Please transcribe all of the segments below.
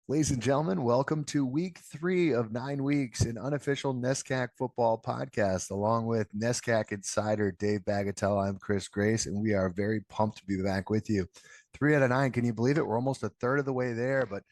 Ladies and gentlemen, welcome to week 3 of 9 weeks in unofficial NESCAC Football Podcast. Along with NESCAC insider Dave Bagatelle, I'm Chris Grace, and we are very pumped to be back with you. 3 out of 9, can you believe it? We're almost a third of the way there, but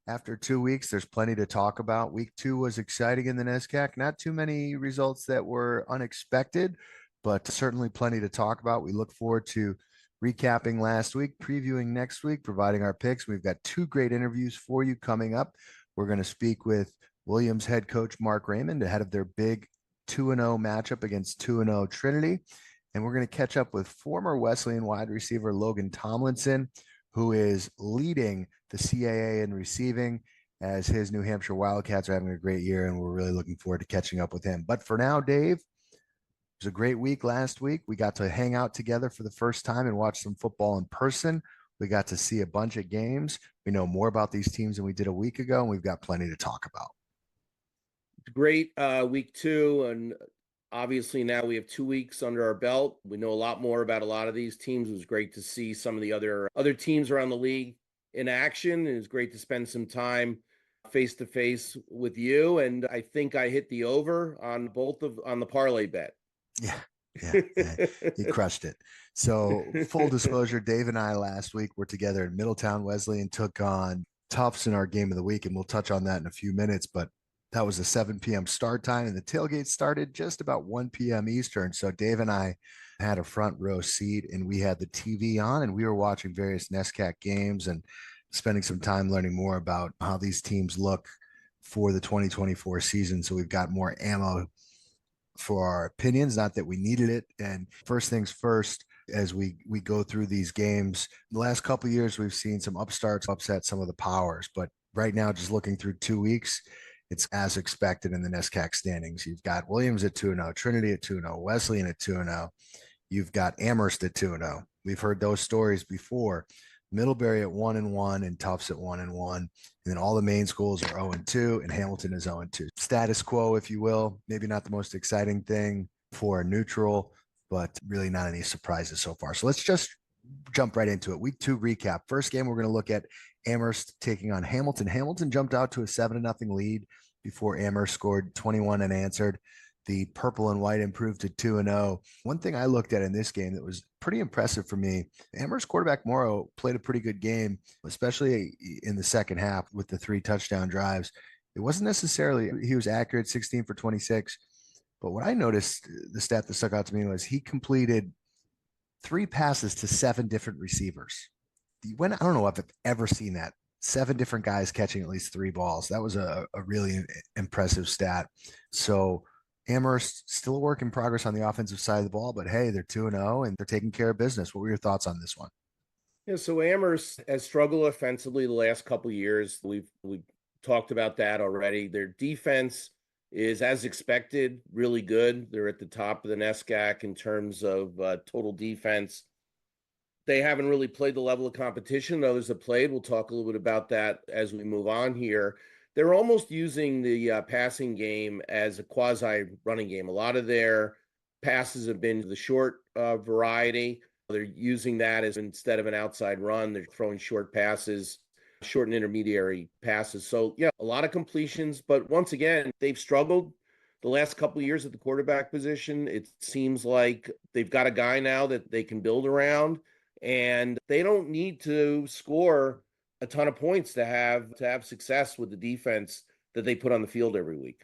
after 2 weeks, there's plenty to talk about. Week 2 was exciting in the NESCAC. Not too many results that were unexpected, but certainly plenty to talk about. We look forward to recapping last week, previewing next week, providing our picks. We've got 2 great interviews for you coming up. We're going to speak with Williams head coach Mark Raymond ahead of their big 2-0 matchup against 2-0 Trinity. And we're going to catch up with former Wesleyan wide receiver Logan Tomlinson, who is leading the CAA in receiving as his New Hampshire Wildcats are having a great year, and we're really looking forward to catching up with him. But for now, Dave, it was a great week last week. We got to hang out together for the first time and watch some football in person. We got to see a bunch of games. We know more about these teams than we did a week ago, and we've got plenty to talk about. Great week 2, and obviously now we have 2 weeks under our belt. We know a lot more about a lot of these teams. It was great to see some of the other teams around the league in action. It was great to spend some time face to face with you, and I think I hit the over on on the parlay bet. Yeah, he crushed it. So full disclosure, Dave and I last week were together in Middletown. Wesleyan took on Tufts in our game of the week, and we'll touch on that in a few minutes, but that was a 7 p.m. start time, and the tailgate started just about 1 p.m. Eastern. So Dave and I had a front row seat, and we had the TV on, and we were watching various NESCAC games and spending some time learning more about how these teams look for the 2024 season. So we've got more ammo for our opinions, not that we needed it. And first things first, as we go through these games, the last couple of years, we've seen some upstarts upset some of the powers. But right now, just looking through 2 weeks, it's as expected in the NESCAC standings. You've got Williams at 2-0, Trinity at 2-0, Wesleyan at 2-0. You've got Amherst at 2-0. We've heard those stories before. Middlebury at 1-1 and Tufts at 1-1. And then all the main schools are 0-2 and Hamilton is 0-2. Status quo, if you will. Maybe not the most exciting thing for a neutral, but really not any surprises so far. So let's just jump right into it. Week 2 recap. First game, we're going to look at Amherst taking on Hamilton. Hamilton jumped out to a 7-0 lead before Amherst scored 21 and answered. The purple and white improved to 2-0. One thing I looked at in this game that was pretty impressive for me, Amherst quarterback Morrow played a pretty good game, especially in the second half with the 3 touchdown drives. It wasn't necessarily, he was accurate, 16 for 26. But what I noticed, the stat that stuck out to me was he completed 3 passes to 7 different receivers. I don't know if I've ever seen that. 7 different guys catching at least 3 balls. That was a really impressive stat. So Amherst still a work in progress on the offensive side of the ball, but hey, they're 2-0 and they're taking care of business. What were your thoughts on this one? Yeah, so Amherst has struggled offensively the last couple of years. We've talked about that already. Their defense is, as expected, really good. They're at the top of the NESCAC in terms of total defense. They haven't really played the level of competition others have played. We'll talk a little bit about that as we move on here. They're almost using the passing game as a quasi running game. A lot of their passes have been the short variety. They're using that as instead of an outside run, they're throwing short passes, short and intermediary passes. So yeah, a lot of completions, but once again, they've struggled the last couple of years at the quarterback position. It seems like they've got a guy now that they can build around, and they don't need to score a ton of points to have success with the defense that they put on the field every week.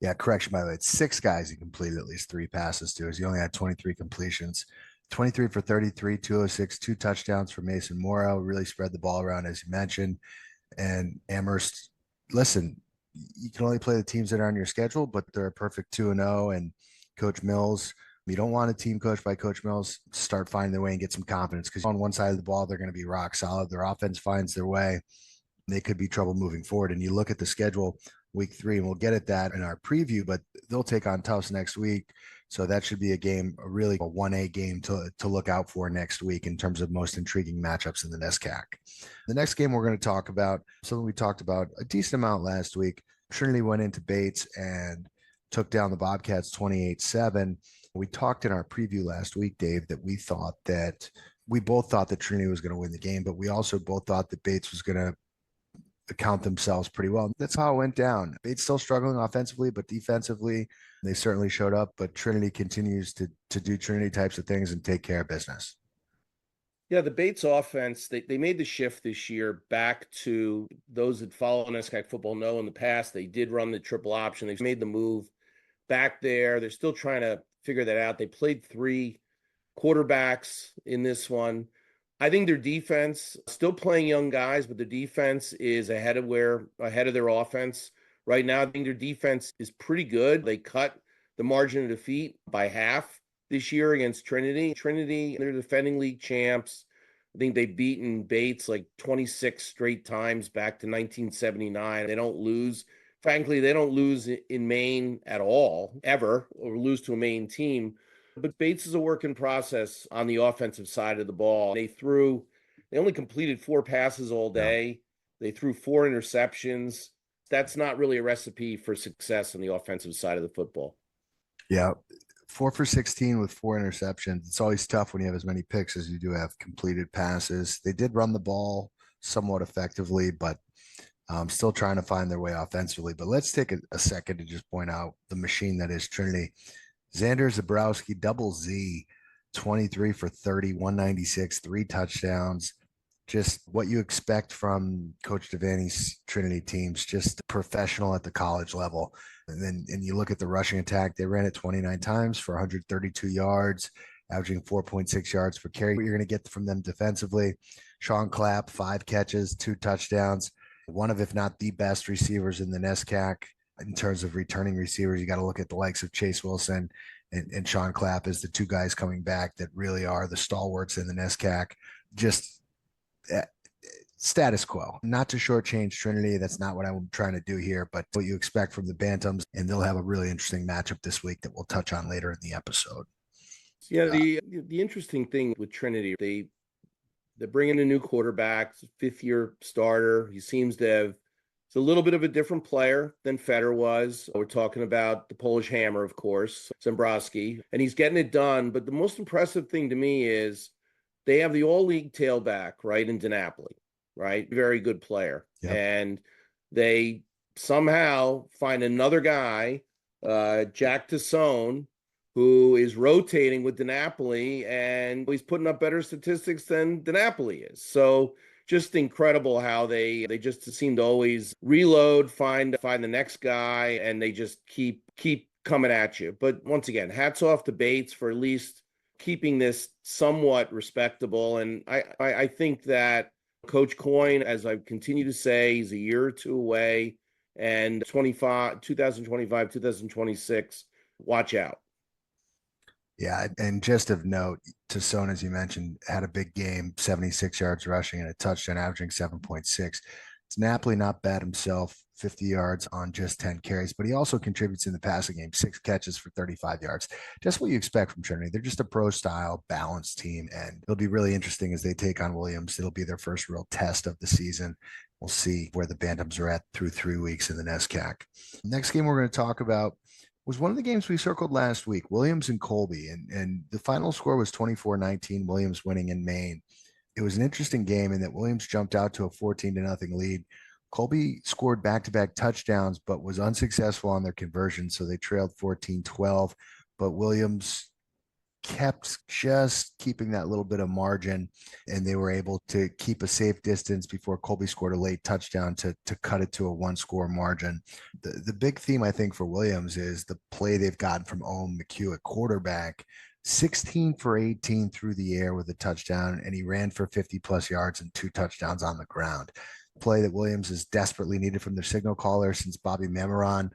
Yeah, correction, by the way. It's 6 guys he completed at least 3 passes to. He only had 23 completions, 23 for 33, 206, 2 touchdowns for Mason Morrow. Really spread the ball around, as you mentioned. And Amherst, listen, you can only play the teams that are on your schedule, but they're a perfect 2-0. And Coach Mills, you don't want a team coached by Coach Mills start finding their way and get some confidence, because on one side of the ball, they're going to be rock solid. Their offense finds their way. They could be trouble moving forward. And you look at the schedule week 3, and we'll get at that in our preview, but they'll take on Tufts next week. So that should be a game, really a 1A game to look out for next week in terms of most intriguing matchups in the NESCAC. The next game we're going to talk about, something we talked about a decent amount last week. Trinity went into Bates and took down the Bobcats 28-7. We talked in our preview last week, Dave, that we both thought that Trinity was going to win the game, but we also both thought that Bates was going to account themselves pretty well. That's how it went down. Bates still struggling offensively, but defensively, they certainly showed up. But Trinity continues to do Trinity types of things and take care of business. Yeah, the Bates offense, they made the shift this year back to those that follow NESCAC football know in the past, they did run the triple option. They made the move back there. They're still trying to figure that out. They played 3 quarterbacks in this one. I think their defense, still playing young guys, but the defense is ahead of their offense. Right now, I think their defense is pretty good. They cut the margin of defeat by half this year against Trinity. Trinity, they're defending league champs. I think they've beaten Bates like 26 straight times back to 1979. They don't lose. Frankly, they don't lose in Maine at all, ever, or lose to a Maine team. But Bates is a work in process on the offensive side of the ball. They only completed 4 passes all day. They threw 4 interceptions. That's not really a recipe for success on the offensive side of the football. Yeah. 4 for 16 with 4 interceptions. It's always tough when you have as many picks as you do have completed passes. They did run the ball somewhat effectively, but still trying to find their way offensively. But let's take a second to just point out the machine that is Trinity. Xander Zabrowski, double Z, 23 for 30, 196, 3 touchdowns. Just what you expect from Coach Devaney's Trinity teams, just professional at the college level. And you look at the rushing attack, they ran it 29 times for 132 yards, averaging 4.6 yards per carry. What you're going to get from them defensively, Sean Clapp, 5 catches, 2 touchdowns, one of, if not the best receivers in the NESCAC. In terms of returning receivers, you got to look at the likes of Chase Wilson and Sean Clapp as the 2 guys coming back that really are the stalwarts in the NESCAC. Just status quo. Not to shortchange Trinity. That's not what I'm trying to do here, but what you expect from the Bantams, and they'll have a really interesting matchup this week that we'll touch on later in the episode. Yeah, the interesting thing with Trinity, they're bringing a new quarterback, 5th-year starter. He seems to have It's a little bit of a different player than Feder was. We're talking about the Polish Hammer, of course, Zabrowski, and he's getting it done. But the most impressive thing to me is they have the all-league tailback, right, in DiNapoli, right? Very good player. Yep. And they somehow find another guy, Jack Tassone, who is rotating with DiNapoli, and he's putting up better statistics than DiNapoli is. So just incredible how they just seem to always reload, find the next guy, and they just keep coming at you. But once again, hats off to Bates for at least keeping this somewhat respectable. And I think that Coach Coyne, as I continue to say, he's a year or two away, and 2025, 2026, watch out. Yeah, and just of note, Tassone, as you mentioned, had a big game, 76 yards rushing and a touchdown, averaging 7.6. It's Napoli not bad himself, 50 yards on just 10 carries, but he also contributes in the passing game, 6 catches for 35 yards. Just what you expect from Trinity. They're just a pro-style, balanced team, and it'll be really interesting as they take on Williams. It'll be their first real test of the season. We'll see where the Bantams are at through 3 weeks in the NESCAC. Next game we're going to talk about was one of the games we circled last week, Williams and Colby, and the final score was 24-19, Williams winning in Maine. It was an interesting game in that Williams jumped out to a 14-0 lead. Colby scored back-to-back touchdowns, but was unsuccessful on their conversion, so they trailed 14-12, but Williams kept just keeping that little bit of margin, and they were able to keep a safe distance before Colby scored a late touchdown to cut it to a 1-score margin. The big theme, I think, for Williams is the play they've gotten from Owen McHugh at quarterback, 16 for 18 through the air with a touchdown, and he ran for 50-plus yards and 2 touchdowns on the ground. Play that Williams is desperately needed from their signal caller since Bobby Mameron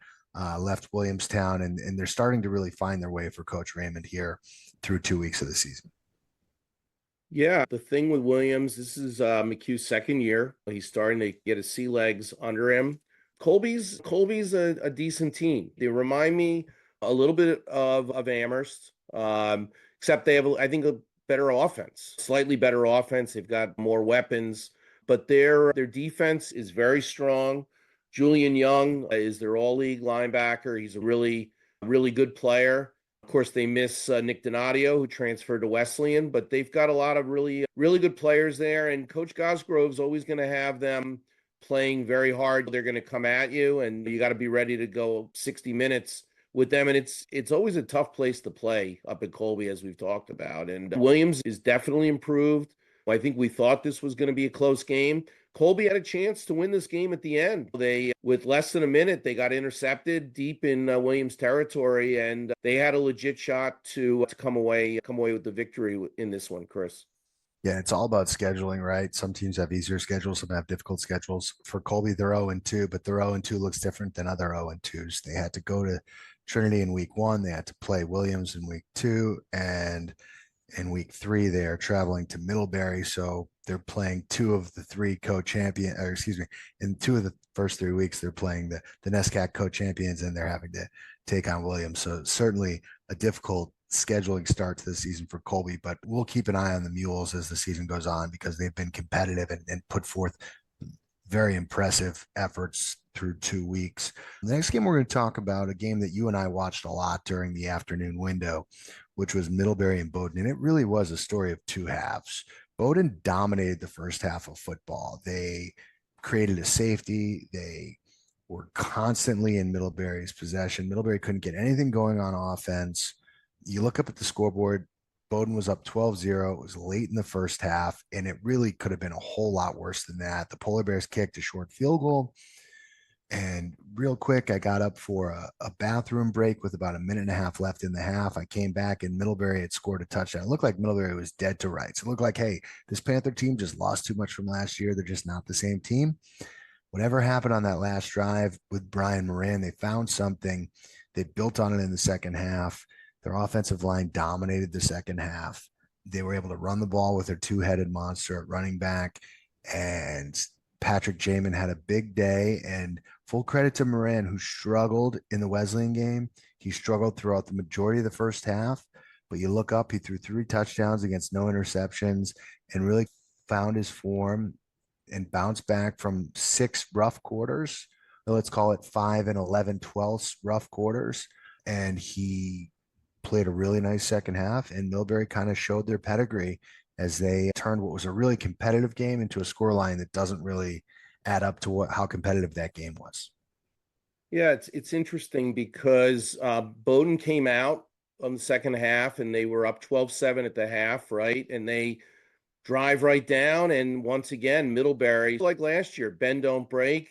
left Williamstown, and they're starting to really find their way for Coach Raymond here through 2 weeks of the season. Yeah, the thing with Williams, this is McHugh's second year. He's starting to get his sea legs under him. Colby's a decent team. They remind me a little bit of Amherst, except they have, I think, a better offense, slightly better offense. They've got more weapons, but their defense is very strong. Julian Young is their all-league linebacker. He's a really, really good player. Of course, they miss Nick Donadio, who transferred to Wesleyan, but they've got a lot of really, really good players there. And Coach Cosgrove's always going to have them playing very hard. They're going to come at you, and you got to be ready to go 60 minutes with them. And it's always a tough place to play up at Colby, as we've talked about. And Williams is definitely improved. I think we thought this was going to be a close game. Colby had a chance to win this game at the end. They, with less than a minute, they got intercepted deep in Williams territory, and they had a legit shot to come away with the victory in this one, Chris. Yeah, it's all about scheduling, right? Some teams have easier schedules, some have difficult schedules. For Colby, they're 0-2, but their 0-2 looks different than other 0-2s. They had to go to Trinity in week 1. They had to play Williams in week 2, and in week 3 they are traveling to Middlebury, so they're playing 2 of the 3 co-champion, or excuse me, in 2 of the first 3 weeks they're playing the NESCAC co-champions, and they're having to take on Williams. So certainly a difficult scheduling start to the season for Colby, but we'll keep an eye on the Mules as the season goes on, because they've been competitive and put forth very impressive efforts through 2 weeks. The next game we're going to talk about, a game that you and I watched a lot during the afternoon window, which was Middlebury and Bowdoin. And it really was a story of 2 halves. Bowdoin dominated the first half of football. They created a safety. They were constantly in Middlebury's possession. Middlebury couldn't get anything going on offense. You look up at the scoreboard, Bowdoin was up 12-0. It was late in the first half, and it really could have been a whole lot worse than that. The Polar Bears kicked a short field goal. And real quick, I got up for a bathroom break with about a minute and a half left in the half. I came back, and Middlebury had scored a touchdown. It looked like Middlebury was dead to rights. It looked like, hey, this Panther team just lost too much from last year. They're just not the same team. Whatever happened on that last drive with Brian Moran, they found something. They built on it in the second half. Their offensive line dominated the second half. They were able to run the ball with their 2-headed monster at running back, and Patrick Jamin had a big day. And full credit to Moran, who struggled in the Wesleyan game. He struggled throughout the majority of the first half, but you look up, he threw 3 touchdowns against no interceptions and really found his form and bounced back from 6 rough quarters. Let's call it 5 and 11/12 rough quarters. And he played a really nice second half, and Middlebury kind of showed their pedigree as they turned what was a really competitive game into a scoreline that doesn't really add up to how competitive that game was. Yeah, it's interesting because Bowdoin came out on the second half, and they were up 12-7 at the half, right? And they drive right down, and once again, Middlebury, like last year, bend don't break,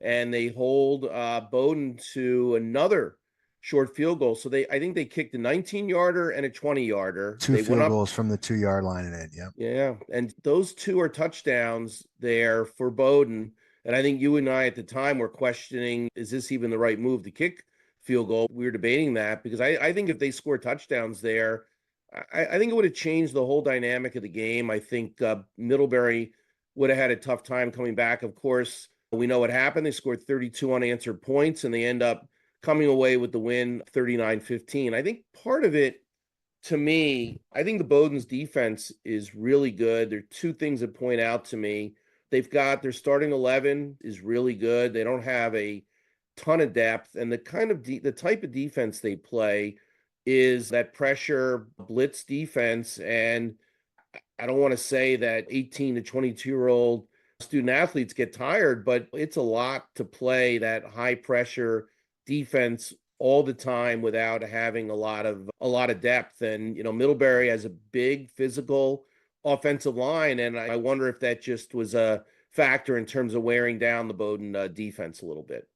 and they hold Bowdoin to another short field goal. So I think they kicked a 19-yarder and a 20-yarder. 2 field goals from the 2-yard line and in. Yep. Yeah. And those 2 are touchdowns there for Bowdoin. And I think you and I at the time were questioning, is this even the right move to kick field goal? We were debating that, because I think if they score touchdowns there, I think it would have changed the whole dynamic of the game. I think Middlebury would have had a tough time coming back. Of course, we know what happened. They scored 32 unanswered points, and they end up coming away with the win 39-15. I think part of it, to me, I think the Bowdoin's defense is really good. There are 2 things that point out to me. They've got their starting 11 is really good. They don't have a ton of depth, and the kind of the type of defense they play is that pressure blitz defense. And I don't want to say that 18 to 22-year-old student athletes get tired, but it's a lot to play that high pressure defense all the time without having a lot of depth. And Middlebury has a big physical offensive line, and I wonder if that just was a factor in terms of wearing down the Bowdoin defense a little bit.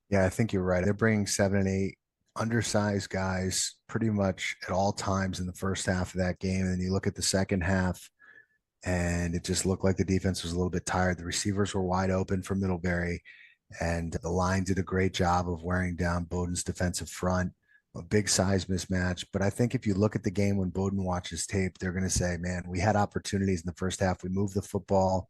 Yeah, I think you're right. They're bringing 7 and 8 undersized guys pretty much at all times in the first half of that game. And then you look at the second half, and it just looked like the defense was a little bit tired. The receivers were wide open for Middlebury, and the line did a great job of wearing down Bowdoin's defensive front. A big size mismatch. But I think if you look at the game when Bowdoin watches tape, they're going to say, man, we had opportunities in the first half. We moved the football.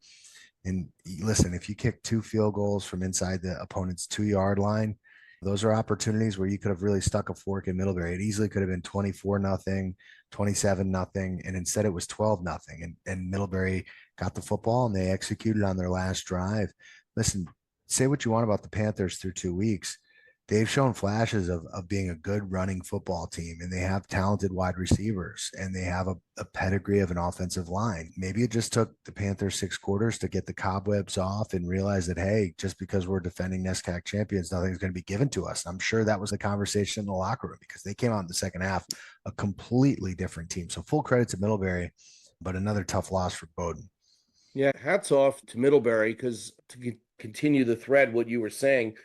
And listen, if you kick 2 field goals from inside the opponent's 2-yard line, those are opportunities where you could have really stuck a fork in Middlebury. It easily could have been 24-0, 27-0, and instead it was 12-0. And Middlebury got the football, and they executed on their last drive. Listen, say what you want about the Panthers through 2 weeks. they've shown flashes of being a good running football team, and they have talented wide receivers, and they have a pedigree of an offensive line. Maybe it just took the Panthers 6 quarters to get the cobwebs off and realize that, hey, just because we're defending NESCAC champions, nothing's going to be given to us. I'm sure that was the conversation in the locker room, because they came out in the second half a completely different team. So full credit to Middlebury, but another tough loss for Bowdoin. Yeah, hats off to Middlebury, because to continue the thread, what you were saying,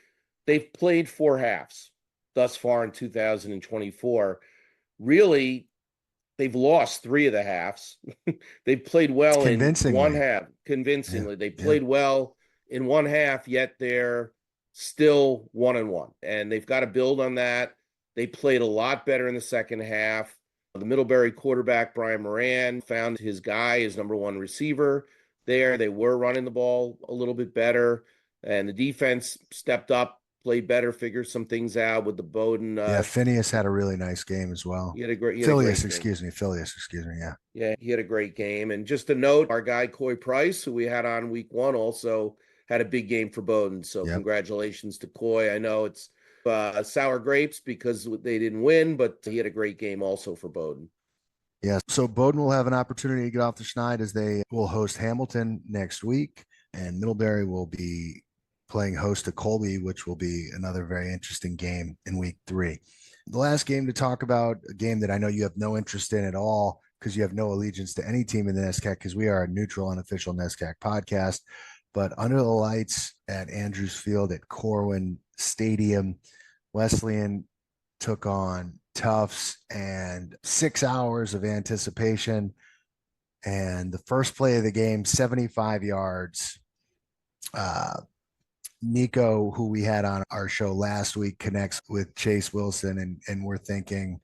they've played 4 halves thus far in 2024. Really, they've lost 3 of the halves. They've played well in one half, convincingly. Yeah, they played well in one half, yet they're still 1-1. And they've got to build on that. They played a lot better in the second half. The Middlebury quarterback, Brian Moran, found his guy, his number one receiver there. They were running the ball a little bit better. And the defense stepped up, played better, figured some things out with the Bowdoin. Phineas had a really nice game as well. Phileas, excuse me. Yeah. Yeah, he had a great game. And just a note, our guy Coy Price, who we had on week 1, also had a big game for Bowdoin. So Congratulations to Coy. I know it's sour grapes because they didn't win, but he had a great game also for Bowdoin. Yeah, so Bowdoin will have an opportunity to get off the schneid as they will host Hamilton next week, and Middlebury will be playing host to Colby, which will be another very interesting game in week 3. The last game to talk about, a game that I know you have no interest in at all because you have no allegiance to any team in the NESCAC, because we are a neutral, unofficial NESCAC podcast. But under the lights at Andrews Field at Corwin Stadium, Wesleyan took on Tufts, and 6 hours of anticipation. And the first play of the game, 75 yards. Nico, who we had on our show last week, connects with Chase Wilson, and we're thinking,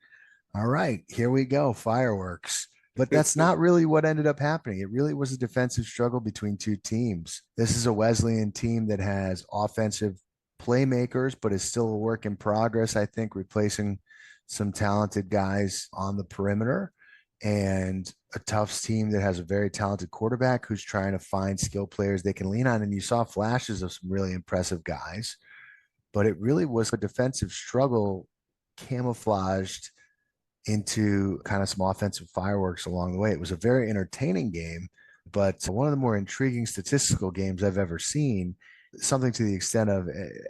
all right, here we go, fireworks. But that's not really what ended up happening. It really was a defensive struggle between two teams. This is a Wesleyan team that has offensive playmakers, but is still a work in progress, I think, replacing some talented guys on the perimeter, and a Tufts team that has a very talented quarterback who's trying to find skill players they can lean on. And you saw flashes of some really impressive guys, but it really was a defensive struggle camouflaged into kind of some offensive fireworks along the way. It was a very entertaining game, but one of the more intriguing statistical games I've ever seen, something to the extent of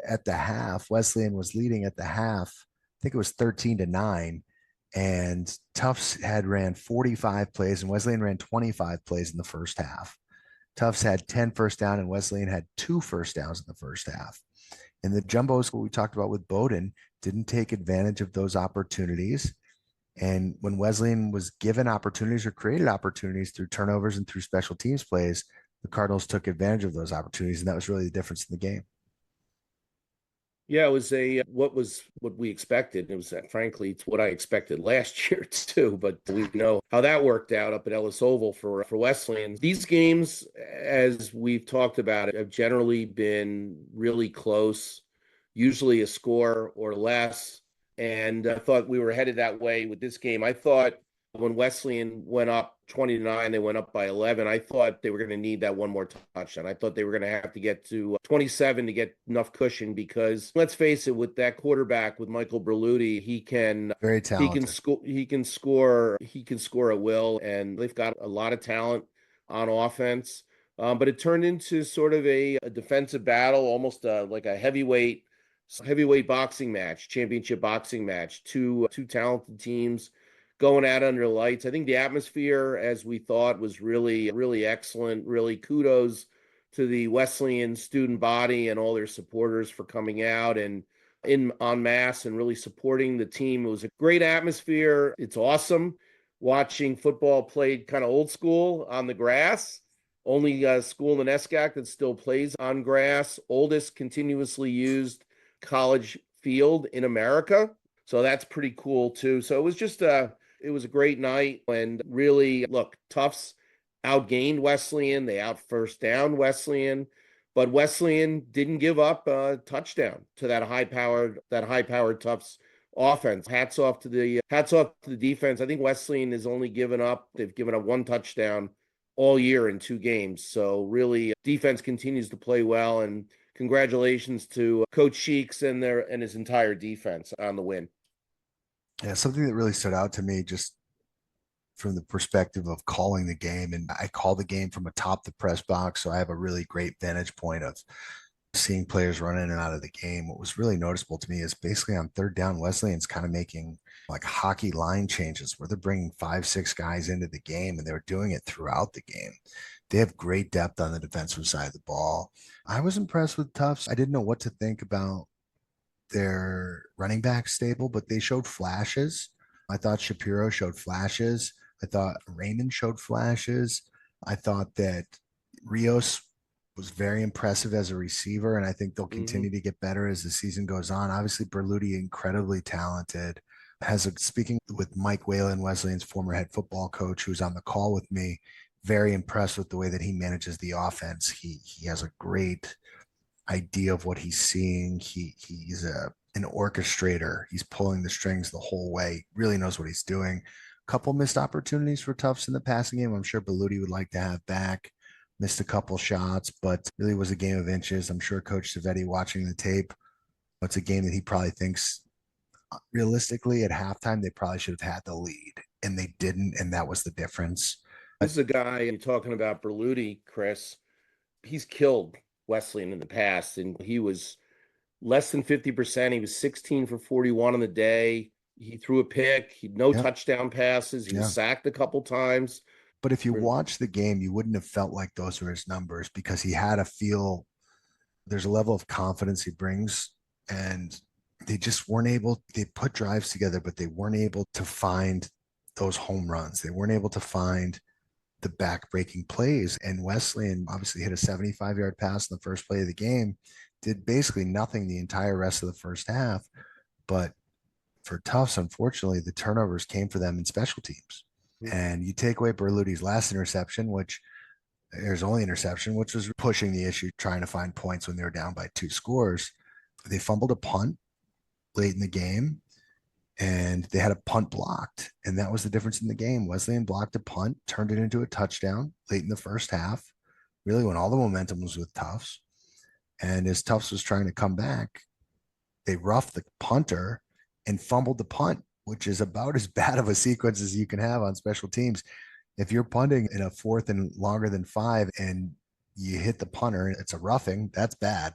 at the half, Wesleyan was leading at the half. I think it was 13-9, and Tufts had ran 45 plays and Wesleyan ran 25 plays in the first half. Tufts had 10 first down and Wesleyan had 2 first downs in the first half. And the jumbos, what we talked about with Bowdoin, didn't take advantage of those opportunities. And when Wesleyan was given opportunities or created opportunities through turnovers and through special teams plays, the Cardinals took advantage of those opportunities. And that was really the difference in the game. Yeah, it was what we expected. It was, frankly, it's what I expected last year too, but we know how that worked out up at Ellis Oval for Wesleyan. These games, as we've talked about, have generally been really close, usually a score or less. And I thought we were headed that way with this game. I thought when Wesleyan went up 20-9, they went up by 11. I thought they were going to need that one more touchdown. I thought they were going to have to get to 27 to get enough cushion, because let's face it, with that quarterback, with Michael Berluti, he can very talented. He can score at will, and they've got a lot of talent on offense. But it turned into sort of a defensive battle, almost like a heavyweight boxing match, championship boxing match. Two talented teams going out under the lights. I think the atmosphere, as we thought, was really, really excellent. Really kudos to the Wesleyan student body and all their supporters for coming out and en masse and really supporting the team. It was a great atmosphere. It's awesome watching football played kind of old school on the grass. Only school in the NESCAC that still plays on grass. Oldest continuously used college field in America. So that's pretty cool too. So it was just it was a great night, and really, look, Tufts outgained Wesleyan. They out first down Wesleyan, but Wesleyan didn't give up a touchdown to that high-powered Tufts offense. Hats off to the defense. I think Wesleyan has only given up 1 touchdown all year in 2 games. So really, defense continues to play well and congratulations to Coach Sheeks and his entire defense on the win. Yeah, something that really stood out to me just from the perspective of calling the game, and I call the game from atop the press box, so I have a really great vantage point of seeing players run in and out of the game. What was really noticeable to me is basically on third down, Wesleyan's kind of making like hockey line changes where they're bringing 5-6 guys into the game, and they were doing it throughout the game. They have great depth on the defensive side of the ball. I was impressed with Tufts. I didn't know what to think about their running back stable, but they showed flashes. I thought Shapiro showed flashes. I thought Raymond showed flashes. I thought that Rios was very impressive as a receiver, and I think they'll continue to get better as the season goes on. Obviously, Berluti, incredibly talented. Speaking with Mike Whalen, Wesleyan's former head football coach, who's on the call with me, very impressed with the way that he manages the offense. He has a great idea of what he's seeing. He's an orchestrator. He's pulling the strings the whole way. Really knows what he's doing. Couple missed opportunities for Tufts in the passing game. I'm sure Berluti would like to have back. Missed a couple shots, but really was a game of inches. I'm sure Coach Savetti, watching the tape, it's a game that he probably thinks realistically at halftime they probably should have had the lead, and they didn't, and that was the difference. This is a guy, you're talking about Berluti, Chris. He's killed Wesleyan in the past, and he was less than 50%. He was 16 for 41 on the day. He threw a pick. He had no touchdown passes. He was sacked a couple times. But if you watch the game, you wouldn't have felt like those were his numbers because he had a feel. There's a level of confidence he brings, and they just weren't able. They put drives together, but they weren't able to find those home runs. They weren't able to find the back-breaking plays. And Wesleyan obviously hit a 75-yard pass in the first play of the game, did basically nothing the entire rest of the first half. But for Tufts, unfortunately, the turnovers came for them in special teams. And you take away Berluti's last interception, which was pushing the issue, trying to find points when they were down by 2 scores. They fumbled a punt late in the game, and they had a punt blocked. And that was the difference in the game. Wesleyan blocked a punt, turned it into a touchdown late in the first half, really when all the momentum was with Tufts. And as Tufts was trying to come back, they roughed the punter and fumbled the punt, which is about as bad of a sequence as you can have on special teams. If you're punting in a 4th and longer than 5 and you hit the punter, it's a roughing, that's bad.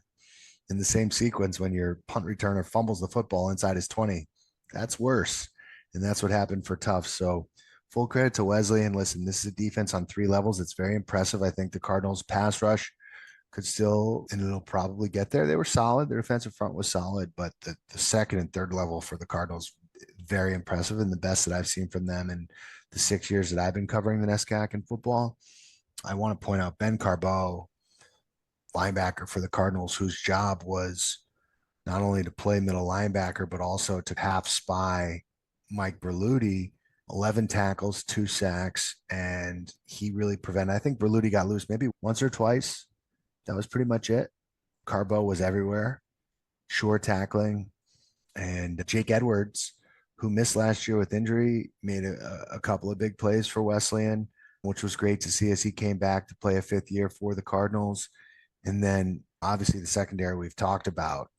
In the same sequence, when your punt returner fumbles the football inside his 20, that's worse. And that's what happened for Tufts. So full credit to Wesleyan. Listen, this is a defense on 3 levels. It's very impressive. I think the Cardinals pass rush could still, and it'll probably get there. They were solid. Their defensive front was solid, but the second and third level for the Cardinals, very impressive, and the best that I've seen from them in the 6 years that I've been covering the NESCAC and football. I want to point out Ben Carbo, linebacker for the Cardinals, whose job was not only to play middle linebacker, but also to half spy Mike Berluti. 11 tackles, 2 sacks, and he really prevented. I think Berluti got loose maybe once or twice. That was pretty much it. Carbo was everywhere, sure tackling. And Jake Edwards, who missed last year with injury, made a couple of big plays for Wesleyan, which was great to see as he came back to play a 5th year for the Cardinals. And then obviously the secondary we've talked about,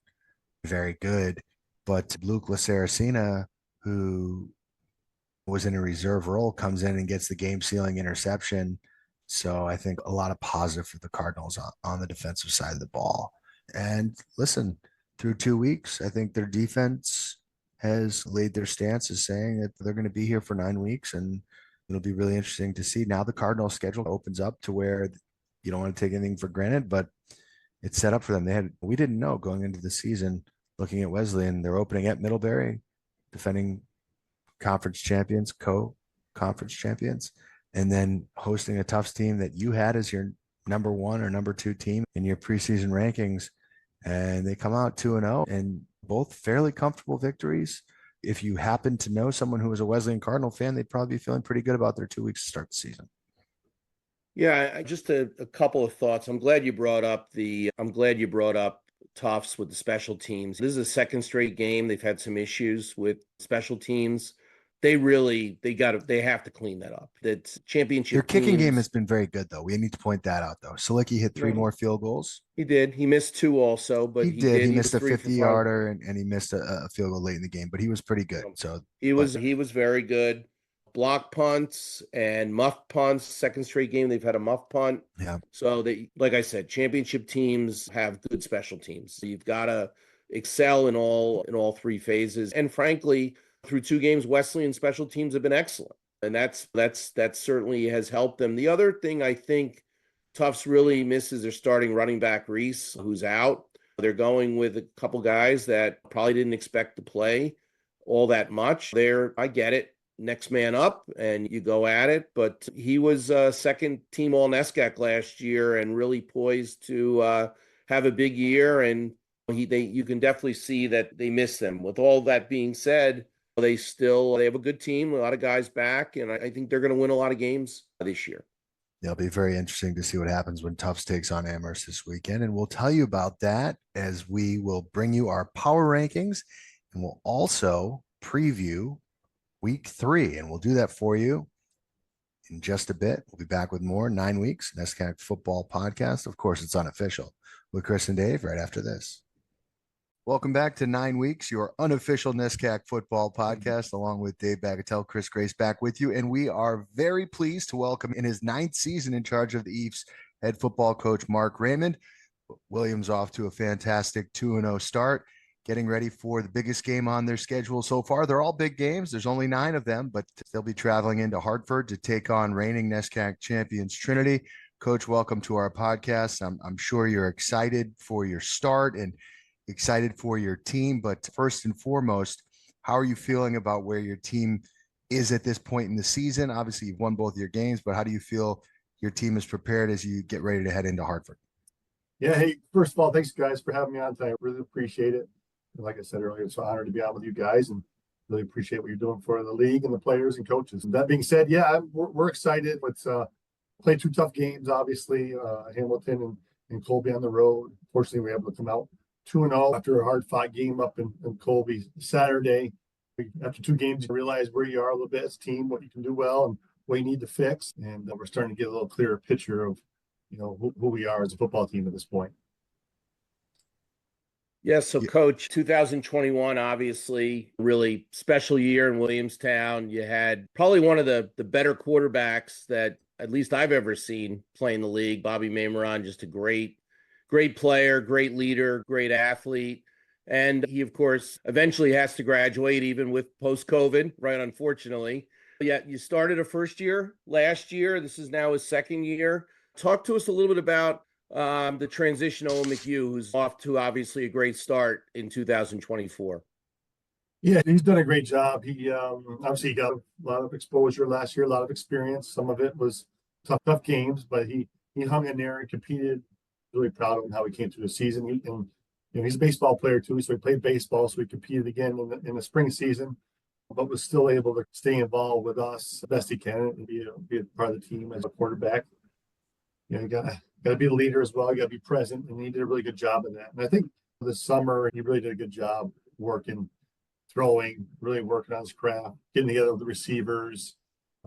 very good. But Luke Laceracina, who was in a reserve role, comes in and gets the game-sealing interception. So I think a lot of positive for the Cardinals on the defensive side of the ball. And listen, through 2 weeks, I think their defense has laid their stance as saying that they're going to be here for 9 weeks, and it'll be really interesting to see. Now the Cardinals schedule opens up to where you don't want to take anything for granted, but it's set up for them. We didn't know going into the season, looking at Wesleyan, they're opening at Middlebury, defending conference champions, co-conference champions, and then hosting a Tufts team that you had as your number 1 or number 2 team in your preseason rankings. And they come out 2-0, and both fairly comfortable victories. If you happen to know someone who was a Wesleyan Cardinal fan, they'd probably be feeling pretty good about their 2 weeks to start the season. Yeah, just a couple of thoughts. I'm glad you brought up Tufts with the special teams. This is a second straight game. They've had some issues with special teams, they have to clean that up. That's championship. Their kicking game teams. has been very good, though. We need to point that out, though. Selicki hit 3 more field goals. He did. He missed 2 also, but he did. He missed a 50-yarder and he missed a field goal late in the game, but he was pretty good. So he was very good. Block punts and muff punts. Second straight game they've had a muff punt. Yeah. So they, like I said, championship teams have good special teams. So you've got to excel in all 3 phases. And frankly, through 2 games, Wesleyan special teams have been excellent, and that certainly has helped them. The other thing I think Tufts really misses their starting running back Reese, who's out. They're going with a couple guys that probably didn't expect to play all that much. I get it. Next man up, and you go at it. But he was second team all NESCAC last year and really poised to have a big year. And you can definitely see that they miss them. With all that being said, they have a good team, a lot of guys back, and I think they're going to win a lot of games this year. It'll be very interesting to see what happens when Tufts takes on Amherst this weekend. And we'll tell you about that as we will bring you our power rankings, and we'll also preview week 3, and we'll do that for you in just a bit. We'll be back with more 9 weeks NESCAC Football Podcast. Of course, it's unofficial with Chris and Dave right after this. Welcome back to 9 weeks, your unofficial NESCAC Football Podcast, along with Dave Bagatelle, Chris Grace back with you. And we are very pleased to welcome in his 9th season in charge of the Eafs head football coach, Mark Raymond. Williams off to a fantastic 2-0 start, getting ready for the biggest game on their schedule so far. They're all big games. There's only 9 of them, but they'll be traveling into Hartford to take on reigning NESCAC champions Trinity. Coach, welcome to our podcast. I'm sure you're excited for your start and excited for your team, but first and foremost, how are you feeling about where your team is at this point in the season? Obviously, you've won both your games, but how do you feel your team is prepared as you get ready to head into Hartford? Yeah, hey, first of all, thanks guys for having me on tonight. I really appreciate it. Like I said earlier, it's an honor to be on with you guys, and really appreciate what you're doing for the league and the players and coaches. And that being said, yeah, we're excited. Let's play 2 tough games, obviously, Hamilton and Colby on the road. Fortunately, we were able to come out 2-0 after a hard-fought game up in Colby Saturday. After 2 games, you realize where you are a little bit as a team, what you can do well and what you need to fix. And we're starting to get a little clearer picture of, who we are as a football team at this point. Yes, so Coach, 2021, obviously, really special year in Williamstown. You had probably one of the better quarterbacks that at least I've ever seen play in the league. Bobby Mameron, just a great player, great leader, great athlete. And he, of course, eventually has to graduate, even with post-COVID, right, unfortunately. Yet you started a first year last year. This is now his second year. Talk to us a little bit about the transition Owen McHugh, who's off to obviously a great start in 2024. Yeah, he's done a great job. He obviously got a lot of exposure last year, a lot of experience. Some of it was tough games, but he hung in there and competed. Really proud of him how he came through the season. He's a baseball player too, so he played baseball. So he competed again in the spring season, but was still able to stay involved with us the best he can and be a part of the team as a quarterback. You gotta be the leader as well. You gotta be present, and he did a really good job of that. And I think this summer he really did a good job working, throwing, really working on his craft, getting together with the receivers,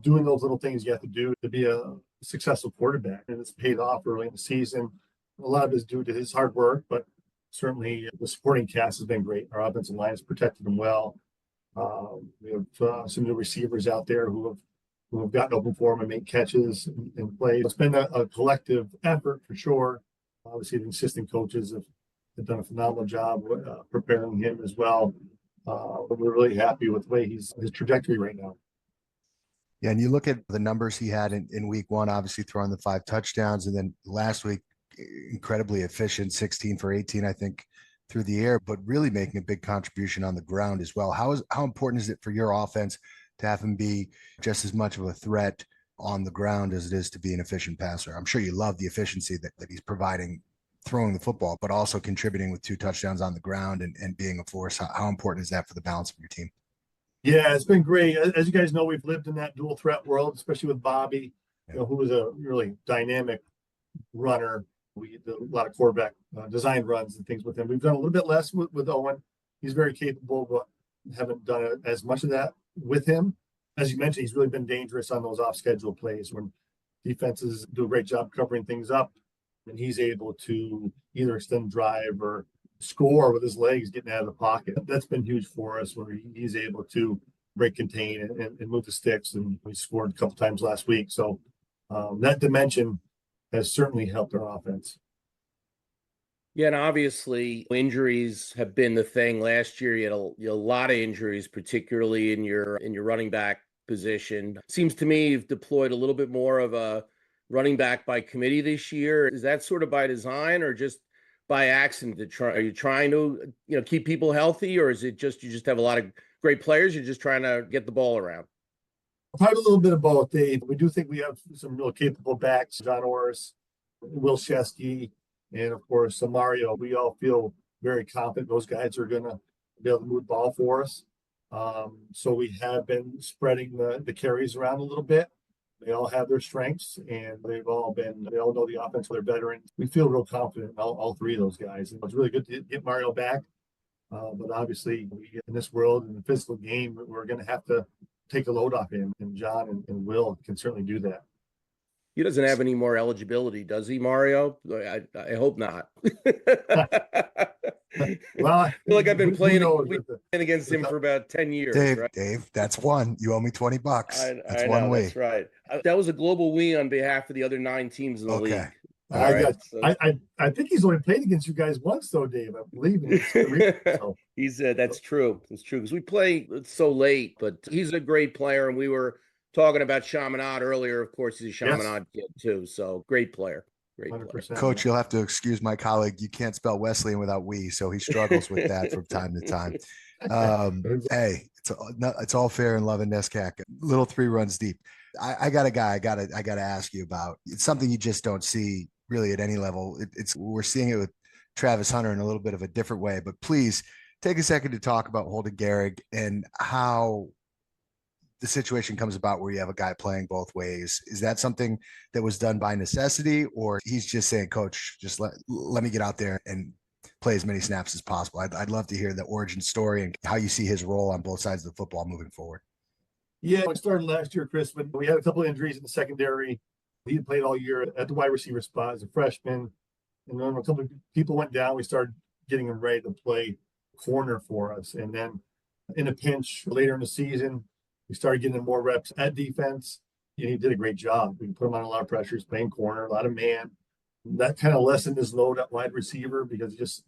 doing those little things you have to do to be a successful quarterback. And it's paid off early in the season. A lot of it is due to his hard work, but certainly the supporting cast has been great. Our offensive line has protected him well. We have some new receivers out there who have gotten open for him and made catches and plays. It's been a collective effort for sure. Obviously, the assistant coaches have done a phenomenal job preparing him as well. But we're really happy with the way his trajectory right now. Yeah, and you look at the numbers he had in week 1, obviously throwing the 5 touchdowns, and then last week, incredibly efficient, 16 for 18, I think, through the air, but really making a big contribution on the ground as well. How important is it for your offense to have him be just as much of a threat on the ground as it is to be an efficient passer? I'm sure you love the efficiency that he's providing throwing the football, but also contributing with 2 touchdowns on the ground and being a force. How important is that for the balance of your team? Yeah, it's been great. As you guys know, we've lived in that dual threat world, especially with Bobby, who was a really dynamic runner. We did a lot of quarterback design runs and things with him. We've done a little bit less with Owen. He's very capable, but haven't done as much of that with him. as you mentioned, he's really been dangerous on those off-schedule plays when defenses do a great job covering things up, and he's able to either extend drive or score with his legs getting out of the pocket. That's been huge for us, where he's able to break contain and move the sticks, and we scored a couple times last week. So that dimension has certainly helped our offense. Yeah, and obviously injuries have been the thing. Last year, you had a lot of injuries, particularly in your running back position. Seems to me you've deployed a little bit more of a running back by committee this year. Is that sort of by design or just by accident? Are you trying to keep people healthy, or is it just you just have a lot of great players? You're just trying to get the ball around? Probably a little bit of both, Dave. We do think we have some real capable backs, John Orris, Will Shesky, and of course, Mario. We all feel very confident those guys are going to be able to move the ball for us. So we have been spreading the carries around a little bit. They all have their strengths, and they all know the offense. They're veterans. We feel real confident in all three of those guys. And it's really good to get Mario back. But obviously, in this world, in the physical game, we're going to have to take a load off him. And John and Will can certainly do that. He doesn't have any more eligibility, does he, Mario? I hope not. Well, I feel like I've been playing against him for about 10 years. Dave, right? Dave, that's one. You owe me $20. That's I one know, week. That's right. That was a global we on behalf of the other 9 teams in the league. All right. I think he's only played against you guys once, though, Dave. I believe in his career. So. He's that's true. It's true because we play so late, but he's a great player, and we were talking about Chaminade earlier. Of course, he's a Chaminade kid too. So great player. Great 100%. player. Coach, you'll have to excuse my colleague. You can't spell Wesleyan without we, so he struggles with that from time to time. Hey, it's all fair in love and NESCAC. Little 3 runs deep. I got a guy I gotta ask you about. It's something you just don't see really at any level. We're seeing it with Travis Hunter in a little bit of a different way. But please take a second to talk about Holden Gehrig and how the situation comes about where you have a guy playing both ways. Is that something that was done by necessity, or he's just saying, Coach, just let me get out there and play as many snaps as possible? I'd love to hear the origin story and how you see his role on both sides of the football moving forward. Yeah, it started last year, Chris, when we had a couple of injuries in the secondary. He had played all year at the wide receiver spot as a freshman. And then a couple of people went down. We started getting him ready to play corner for us. And then in a pinch later in the season, we started getting him more reps at defense. And he did a great job. We put him on a lot of pressures, playing corner, a lot of man. That kind of lessened his load at wide receiver because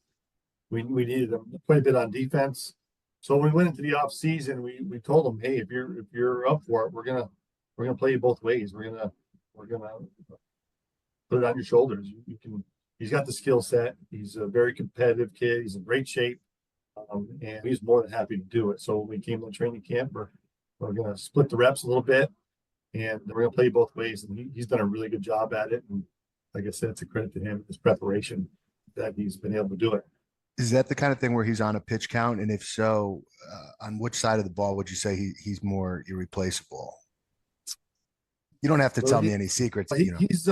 we needed him quite a bit on defense. So when we went into the off season, we told him, hey, if you're up for it, we're gonna play you both ways. We're gonna put it on your shoulders. He's got the skill set. He's a very competitive kid. He's in great shape, and he's more than happy to do it. So when we came to training camp, we're gonna split the reps a little bit, and we're gonna play both ways. And he's done a really good job at it. And like I said, it's a credit to him, his preparation, that he's been able to do it. Is that the kind of thing where he's on a pitch count? And if so, on which side of the ball would you say he's more irreplaceable? You don't have to tell me any secrets. He's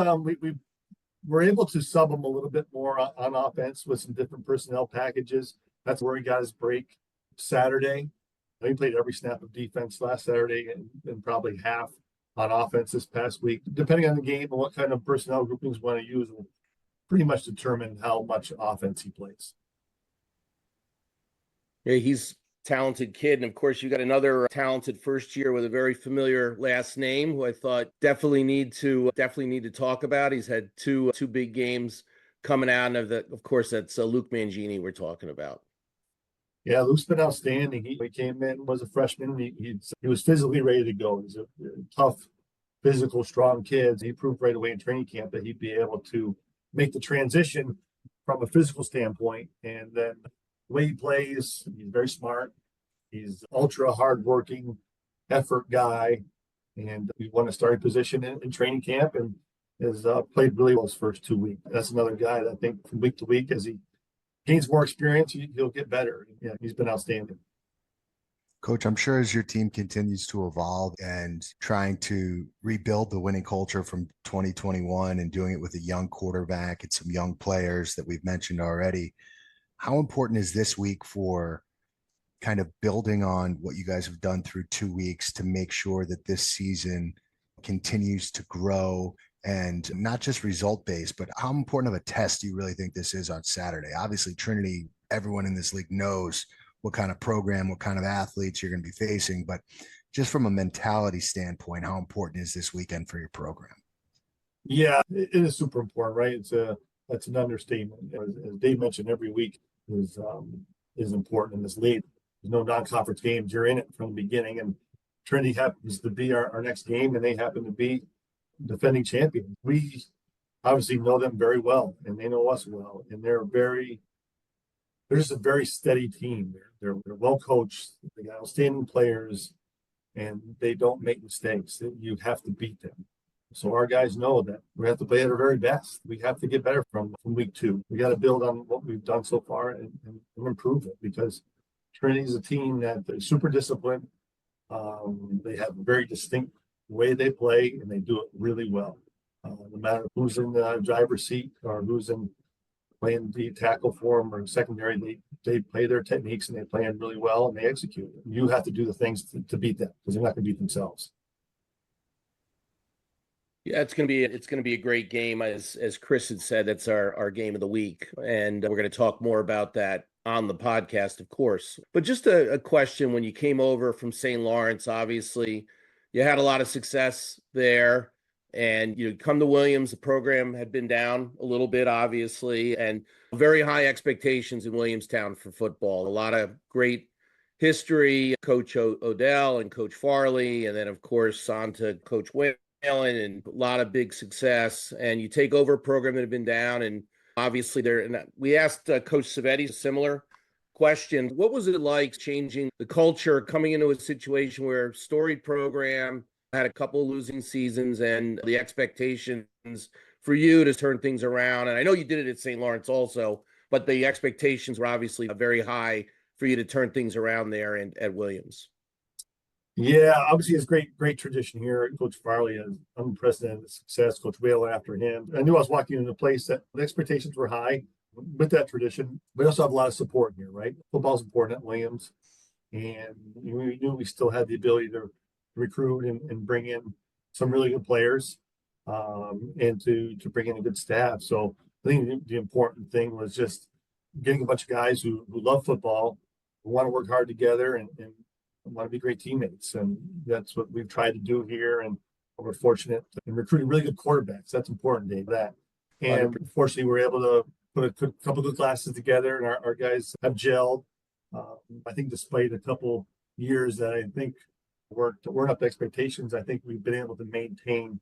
we're able to sub him a little bit more on offense with some different personnel packages. That's where he got his break Saturday. He played every snap of defense last Saturday and probably half on offense this past week. Depending on the game and what kind of personnel groupings we want to use will pretty much determine how much offense he plays. Yeah, he's a talented kid. And of course, you got another talented first year with a very familiar last name who I thought definitely need to talk about. He's had two big games coming out of course, that's Luke Mangini we're talking about. Yeah, Luke's been outstanding. He came in, was a freshman. He was physically ready to go. He's a tough, physical, strong kid. He proved right away in training camp that he'd be able to make the transition from a physical standpoint. And then the way he plays, he's very smart. He's ultra hardworking, effort guy. And he won a starting position in training camp and has played really well his first 2 weeks. That's another guy that I think from week to week, as he gains more experience, he'll get better. Yeah, he's been outstanding. Coach, I'm sure as your team continues to evolve and trying to rebuild the winning culture from 2021 and doing it with a young quarterback and some young players that we've mentioned already, how important is this week for kind of building on what you guys have done through 2 weeks to make sure that this season continues to grow, and not just result based, but how important of a test do you really think this is on Saturday? Obviously, Trinity, everyone in this league knows what kind of program, what kind of athletes you're going to be facing, but just from a mentality standpoint, how important is this weekend for your program? Yeah, it is super important, right? That's an understatement. As Dave mentioned, every week is important in this league. There's no non-conference games. You're in it from the beginning, and Trinity happens to be our next game, and they happen to be defending champions. We obviously know them very well, and they know us well, and they're just a very steady team. They're well coached. They got outstanding players, and they don't make mistakes. You have to beat them. So our guys know that we have to play at our very best. We have to get better from week 2. We got to build on what we've done so far and improve it, because Trinity is a team that is super disciplined. They have a very distinct way they play, and they do it really well. No matter who's in the driver's seat or who's in playing the tackle for them or secondary, they play their techniques, and they play them really well, and they execute. You have to do the things to beat them, because they're not going to beat themselves. Yeah, it's gonna be a great game. As Chris had said, that's our game of the week, and we're going to talk more about that on the podcast, of course. But just a question: when you came over from St. Lawrence, obviously you had a lot of success there, and you come to Williams. The program had been down a little bit, obviously, and very high expectations in Williamstown for football. A lot of great history, Coach Odell and Coach Farley, and then of course on to Coach Whalen, and a lot of big success. And you take over a program that had been down, and obviously we asked Coach Savetti a similar question. What was it like changing the culture, coming into a situation where storied program had a couple of losing seasons, and the expectations for you to turn things around? And I know you did it at St. Lawrence also, but the expectations were obviously very high for you to turn things around there and at Williams. Yeah, obviously it's great tradition here. Coach Farley has unprecedented success. Coach Whalen after him. I knew I was walking into a place that the expectations were high with that tradition. We also have a lot of support here, right? Football's important at Williams, and we knew we still had the ability to recruit and bring in some really good players, and to bring in a good staff. So I think the important thing was just getting a bunch of guys who love football, who want to work hard together, and want to be great teammates. And that's what we've tried to do here. And we're fortunate in recruiting really good quarterbacks. That's important, Dave, that. And fortunately, we're able to put a couple of good classes together, and our guys have gelled. I think despite a couple years that I think weren't up to expectations, I think we've been able to maintain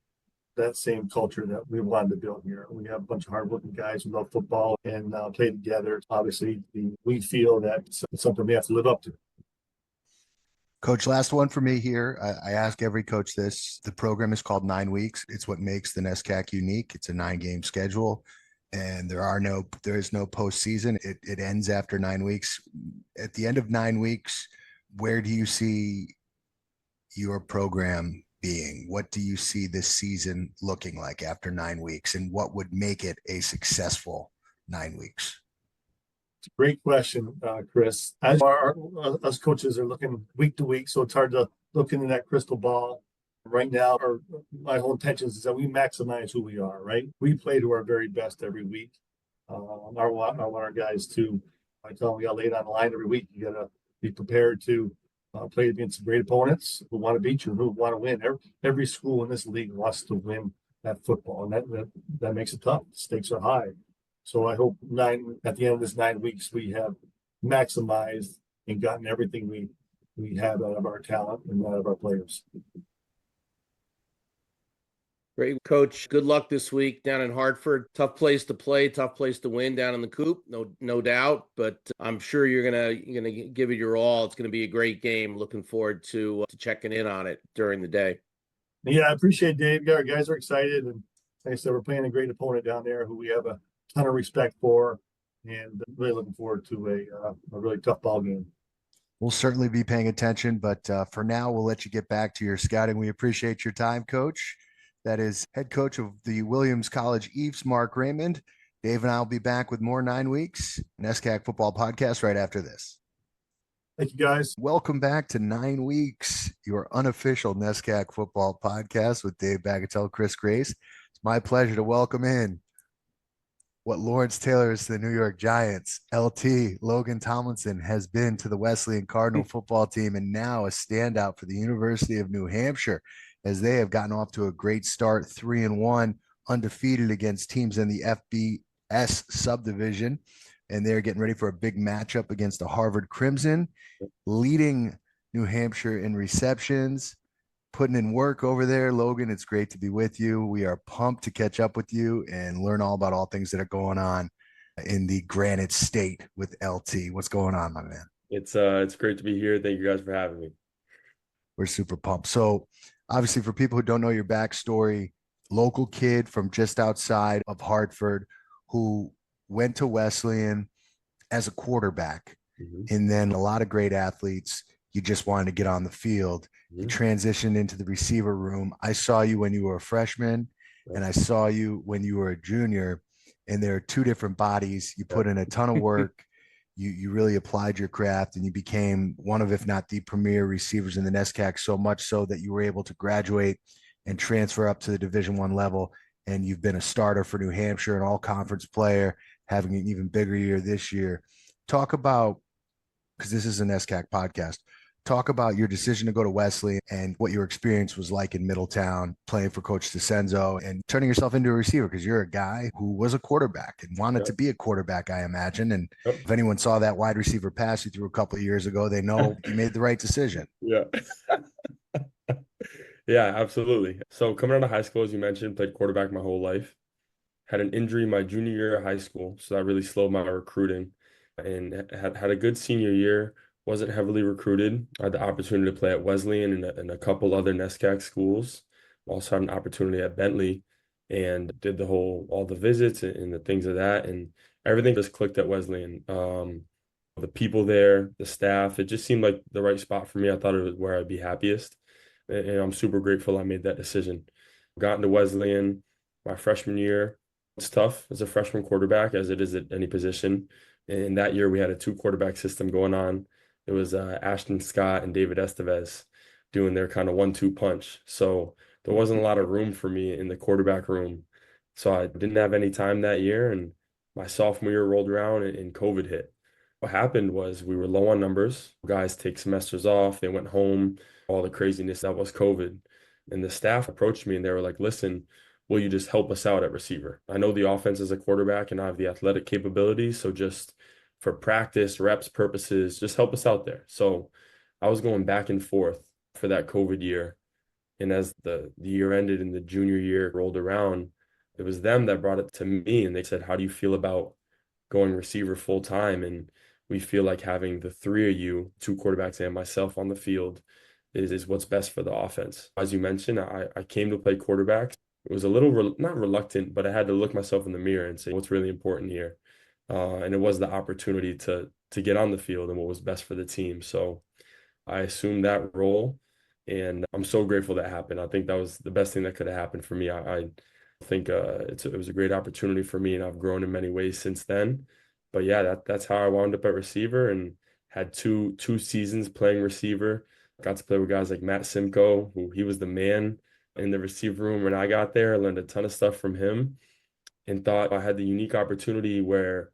that same culture that we wanted to build here. We have a bunch of hardworking guys who love football and play together. Obviously, we feel that it's something we have to live up to. Coach, last one for me here. I ask every coach this. The program is called 9 weeks. It's what makes the NESCAC unique. It's a 9-game schedule, and there is no postseason. It ends after 9 weeks. At the end of 9 weeks, where do you see your program being? What do you see this season looking like after 9 weeks, and what would make it a successful 9 weeks? It's a great question, Chris. As us coaches are looking week to week, so it's hard to look into that crystal ball. Right now, my whole intention is that we maximize who we are, right? We play to our very best every week. I want our guys to, I tell them we got to lay it on the line every week. You got to be prepared to play against great opponents who want to beat you, who want to win. Every school in this league wants to win that football, and that makes it tough. The stakes are high. So I hope at the end of this 9 weeks, we have maximized and gotten everything we have out of our talent and out of our players. Great, Coach. Good luck this week down in Hartford. Tough place to play, tough place to win down in the Coop, no doubt. But I'm sure you're gonna give it your all. It's gonna be a great game. Looking forward to checking in on it during the day. Yeah, I appreciate it, Dave. Our guys are excited, and like I said, we're playing a great opponent down there who we have a ton of respect for, and really looking forward to a really tough ball game. We'll certainly be paying attention, but for now, we'll let you get back to your scouting. We appreciate your time, Coach. That is head coach of the Williams College Eves, Mark Raymond. Dave and I will be back with more 9 weeks NESCAC Football Podcast right after this. Thank you, guys. Welcome back to 9 Weeks, your unofficial NESCAC Football Podcast with Dave Bagatelle, Chris Grace. It's my pleasure to welcome in what Lawrence Taylor is to the New York Giants. LT Logan Tomlinson has been to the Wesleyan Cardinal football team and now a standout for the University of New Hampshire as they have gotten off to a great start, 3-1, undefeated against teams in the FBS subdivision. And they're getting ready for a big matchup against the Harvard Crimson, leading New Hampshire in receptions, putting in work over there. Logan, it's great to be with you. We are pumped to catch up with you and learn all about all things that are going on in the Granite State with LT. What's going on, my man? It's great to be here. Thank you guys for having me. We're super pumped. So obviously for people who don't know your backstory, local kid from just outside of Hartford who went to Wesleyan as a quarterback, and then a lot of great athletes. You just wanted to get on the field. You transitioned into the receiver room. I saw you when you were a freshman, and I saw you when you were a junior, and there are two different bodies. You put in a ton of work. You really applied your craft, and you became one of, if not the premier receivers in the NESCAC, so much so that you were able to graduate and transfer up to the Division I level. And you've been a starter for New Hampshire, an all-conference player, having an even bigger year this year. Talk about, because this is an NESCAC podcast, talk about your decision to go to Wesleyan and what your experience was like in Middletown, playing for Coach DeCenzo and turning yourself into a receiver, because you're a guy who was a quarterback and wanted to be a quarterback, I imagine. And if anyone saw that wide receiver pass you threw a couple of years ago, they know you made the right decision. Yeah. Yeah, absolutely. So coming out of high school, as you mentioned, played quarterback my whole life. Had an injury my junior year of high school, so that really slowed my recruiting. And had a good senior year, wasn't heavily recruited. I had the opportunity to play at Wesleyan and a couple other NESCAC schools. Also had an opportunity at Bentley and did all the visits and the things of that. And everything just clicked at Wesleyan. The people there, the staff, it just seemed like the right spot for me. I thought it was where I'd be happiest. And I'm super grateful I made that decision. Got into Wesleyan my freshman year. It's tough as a freshman quarterback, as it is at any position. And that year we had a 2-quarterback system going on. It was Ashton Scott and David Estevez doing their kind of 1-2 punch. So there wasn't a lot of room for me in the quarterback room. So I didn't have any time that year. And my sophomore year rolled around and COVID hit. What happened was we were low on numbers. Guys take semesters off. They went home. All the craziness that was COVID. And the staff approached me and they were like, listen, will you just help us out at receiver? I know the offense is a quarterback and I have the athletic capabilities. So just for practice, reps purposes, just help us out there. So I was going back and forth for that COVID year. And as the year ended and the junior year rolled around, it was them that brought it to me. And they said, how do you feel about going receiver full time? And we feel like having the three of you, 2 quarterbacks and myself on the field, is what's best for the offense. As you mentioned, I came to play quarterback. It was a little, not reluctant, but I had to look myself in the mirror and say, what's really important here? And it was the opportunity to get on the field and what was best for the team. So I assumed that role, and I'm so grateful that happened. I think that was the best thing that could have happened for me. I think it was a great opportunity for me, and I've grown in many ways since then. But yeah, that's how I wound up at receiver and had two seasons playing receiver. Got to play with guys like Matt Simcoe, who he was the man in the receiver room when I got there. I learned a ton of stuff from him and thought I had the unique opportunity where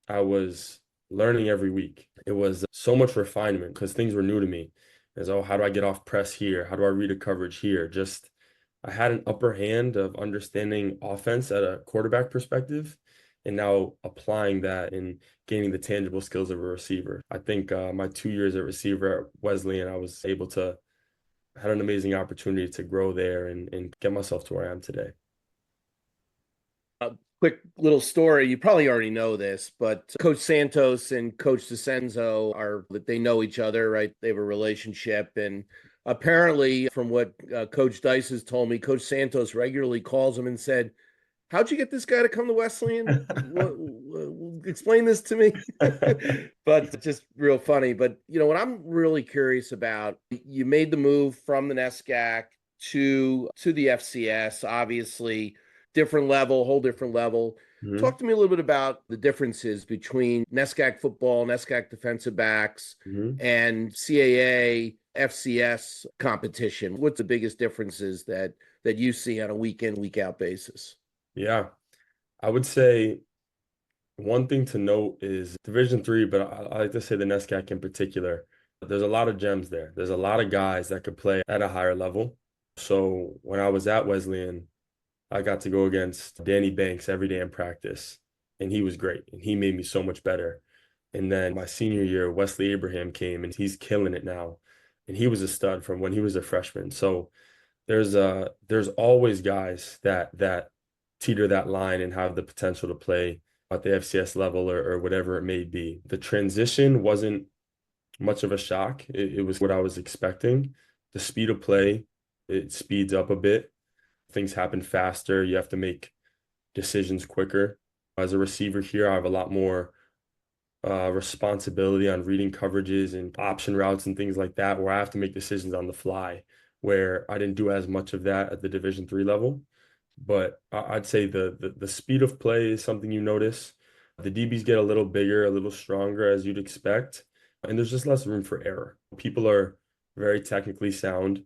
I was learning every week. It was so much refinement because things were new to me. As, how do I get off press here? How do I read a coverage here? Just, I had an upper hand of understanding offense at a quarterback perspective, and now applying that and gaining the tangible skills of a receiver. I think my 2 years at receiver at Wesleyan, I was able to, had an amazing opportunity to grow there and get myself to where I am today. Quick little story. You probably already know this, but Coach Santos and Coach DeCenzo they know each other, right? They have a relationship. And apparently, from what Coach Dice has told me, Coach Santos regularly calls him and said, how'd you get this guy to come to Wesleyan? Explain this to me. But just real funny. But, what I'm really curious about, you made the move from the NESCAC to the FCS, obviously, different level, whole different level. Mhm. Talk to me a little bit about the differences between NESCAC football, NESCAC defensive backs, Mhm. and CAA, FCS competition. What's the biggest differences that you see on a week in, week out basis? Yeah, I would say one thing to note is Division three, but I like to say the NESCAC in particular. There's a lot of gems there. There's a lot of guys that could play at a higher level. So when I was at Wesleyan, I got to go against Danny Banks every day in practice, and he was great, and he made me so much better. And then my senior year, Wesley Abraham came, and he's killing it now, and he was a stud from when he was a freshman. So there's always guys that teeter that line and have the potential to play at the FCS level or whatever it may be. The transition wasn't much of a shock. It was what I was expecting. The speed of play, it speeds up a bit. Things happen faster. You have to make decisions quicker. As a receiver here, I have a lot more responsibility on reading coverages and option routes and things like that, where I have to make decisions on the fly, where I didn't do as much of that at the Division three level. But I'd say the speed of play is something you notice. The DBs get a little bigger, a little stronger as you'd expect, and there's just less room for error. People are very technically sound.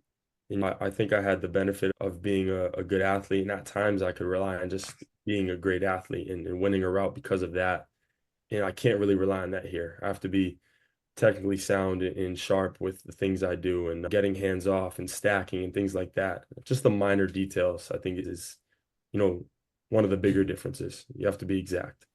And I think I had the benefit of being a good athlete, and at times I could rely on just being a great athlete and winning a route because of that. And I can't really rely on that here. I have to be technically sound and sharp with the things I do and getting hands off and stacking and things like that. Just the minor details, I think, is, one of the bigger differences. You have to be exact.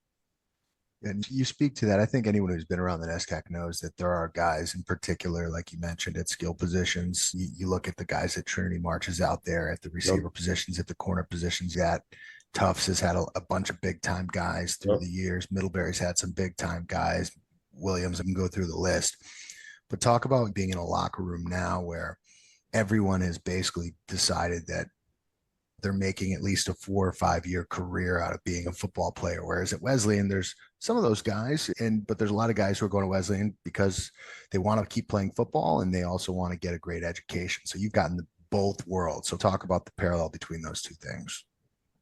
And you speak to that. I think anyone who's been around the NESCAC knows that there are guys in particular, like you mentioned, at skill positions. You look at the guys that Trinity marches out there at the receiver positions, at the corner positions. At Tufts has had a bunch of big time guys through the years. Middlebury's had some big time guys. Williams, I can go through the list. But talk about being in a locker room now where everyone has basically decided that they're making at least a 4 or 5 year career out of being a football player. Whereas at Wesleyan, there's some of those guys, but there's a lot of guys who are going to Wesleyan because they want to keep playing football and they also want to get a great education. So you've gotten both worlds. So talk about the parallel between those two things.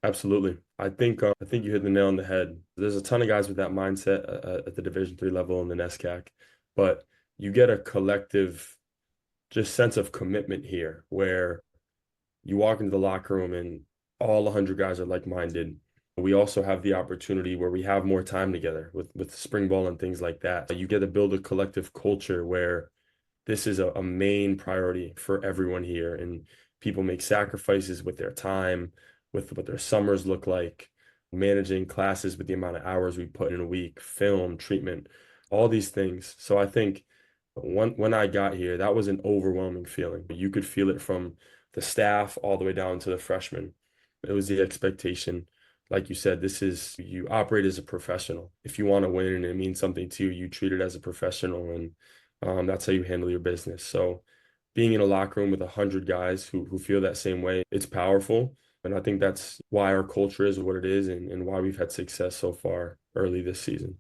Absolutely. I think you hit the nail on the head. There's a ton of guys with that mindset at the Division three level in the NESCAC, but you get a collective just sense of commitment here where you walk into the locker room and all 100 guys are like-minded. We also have the opportunity where we have more time together with spring ball and things like that. You get to build a collective culture where this is a main priority for everyone here, and people make sacrifices with their time, with what their summers look like, managing classes with the amount of hours we put in a week, film, treatment, all these things. So I think when I got here, that was an overwhelming feeling. You could feel it from the staff all the way down to the freshmen. It was the expectation. Like you said, you operate as a professional. If you want to win and it means something to you, you treat it as a professional, and that's how you handle your business. So being in a locker room with 100 guys who feel that same way, it's powerful. And I think that's why our culture is what it is and why we've had success so far early this season.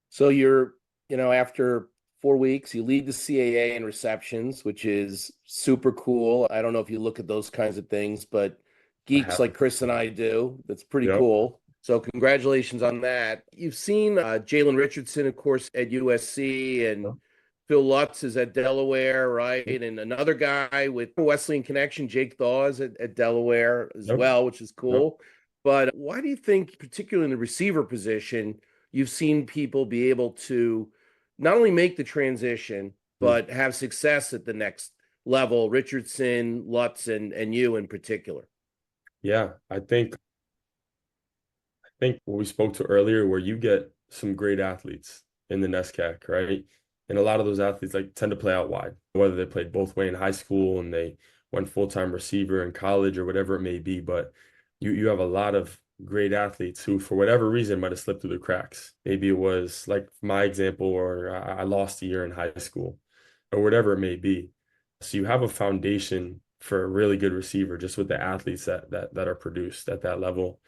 So you're, after 4 weeks, you lead the CAA in receptions, which is super cool. I don't know if you look at those kinds of things, but geeks like Chris and I do. That's pretty cool. So congratulations on that. You've seen Jalen Richardson, of course, at USC, and Phil Lutz is at Delaware, right? And another guy with Wesleyan connection, Jake Thaws at Delaware as well, which is cool. But why do you think, particularly in the receiver position, you've seen people be able to not only make the transition, but have success at the next level? Richardson, Lutz, and you in particular. Yeah, I think what we spoke to earlier, where you get some great athletes in the NESCAC, right? And a lot of those athletes tend to play out wide, whether they played both way in high school and they went full-time receiver in college or whatever it may be. But you have a lot of great athletes who, for whatever reason, might have slipped through the cracks. Maybe it was like my example, or I lost a year in high school or whatever it may be. So you have a foundation for a really good receiver just with the athletes that are produced at that level.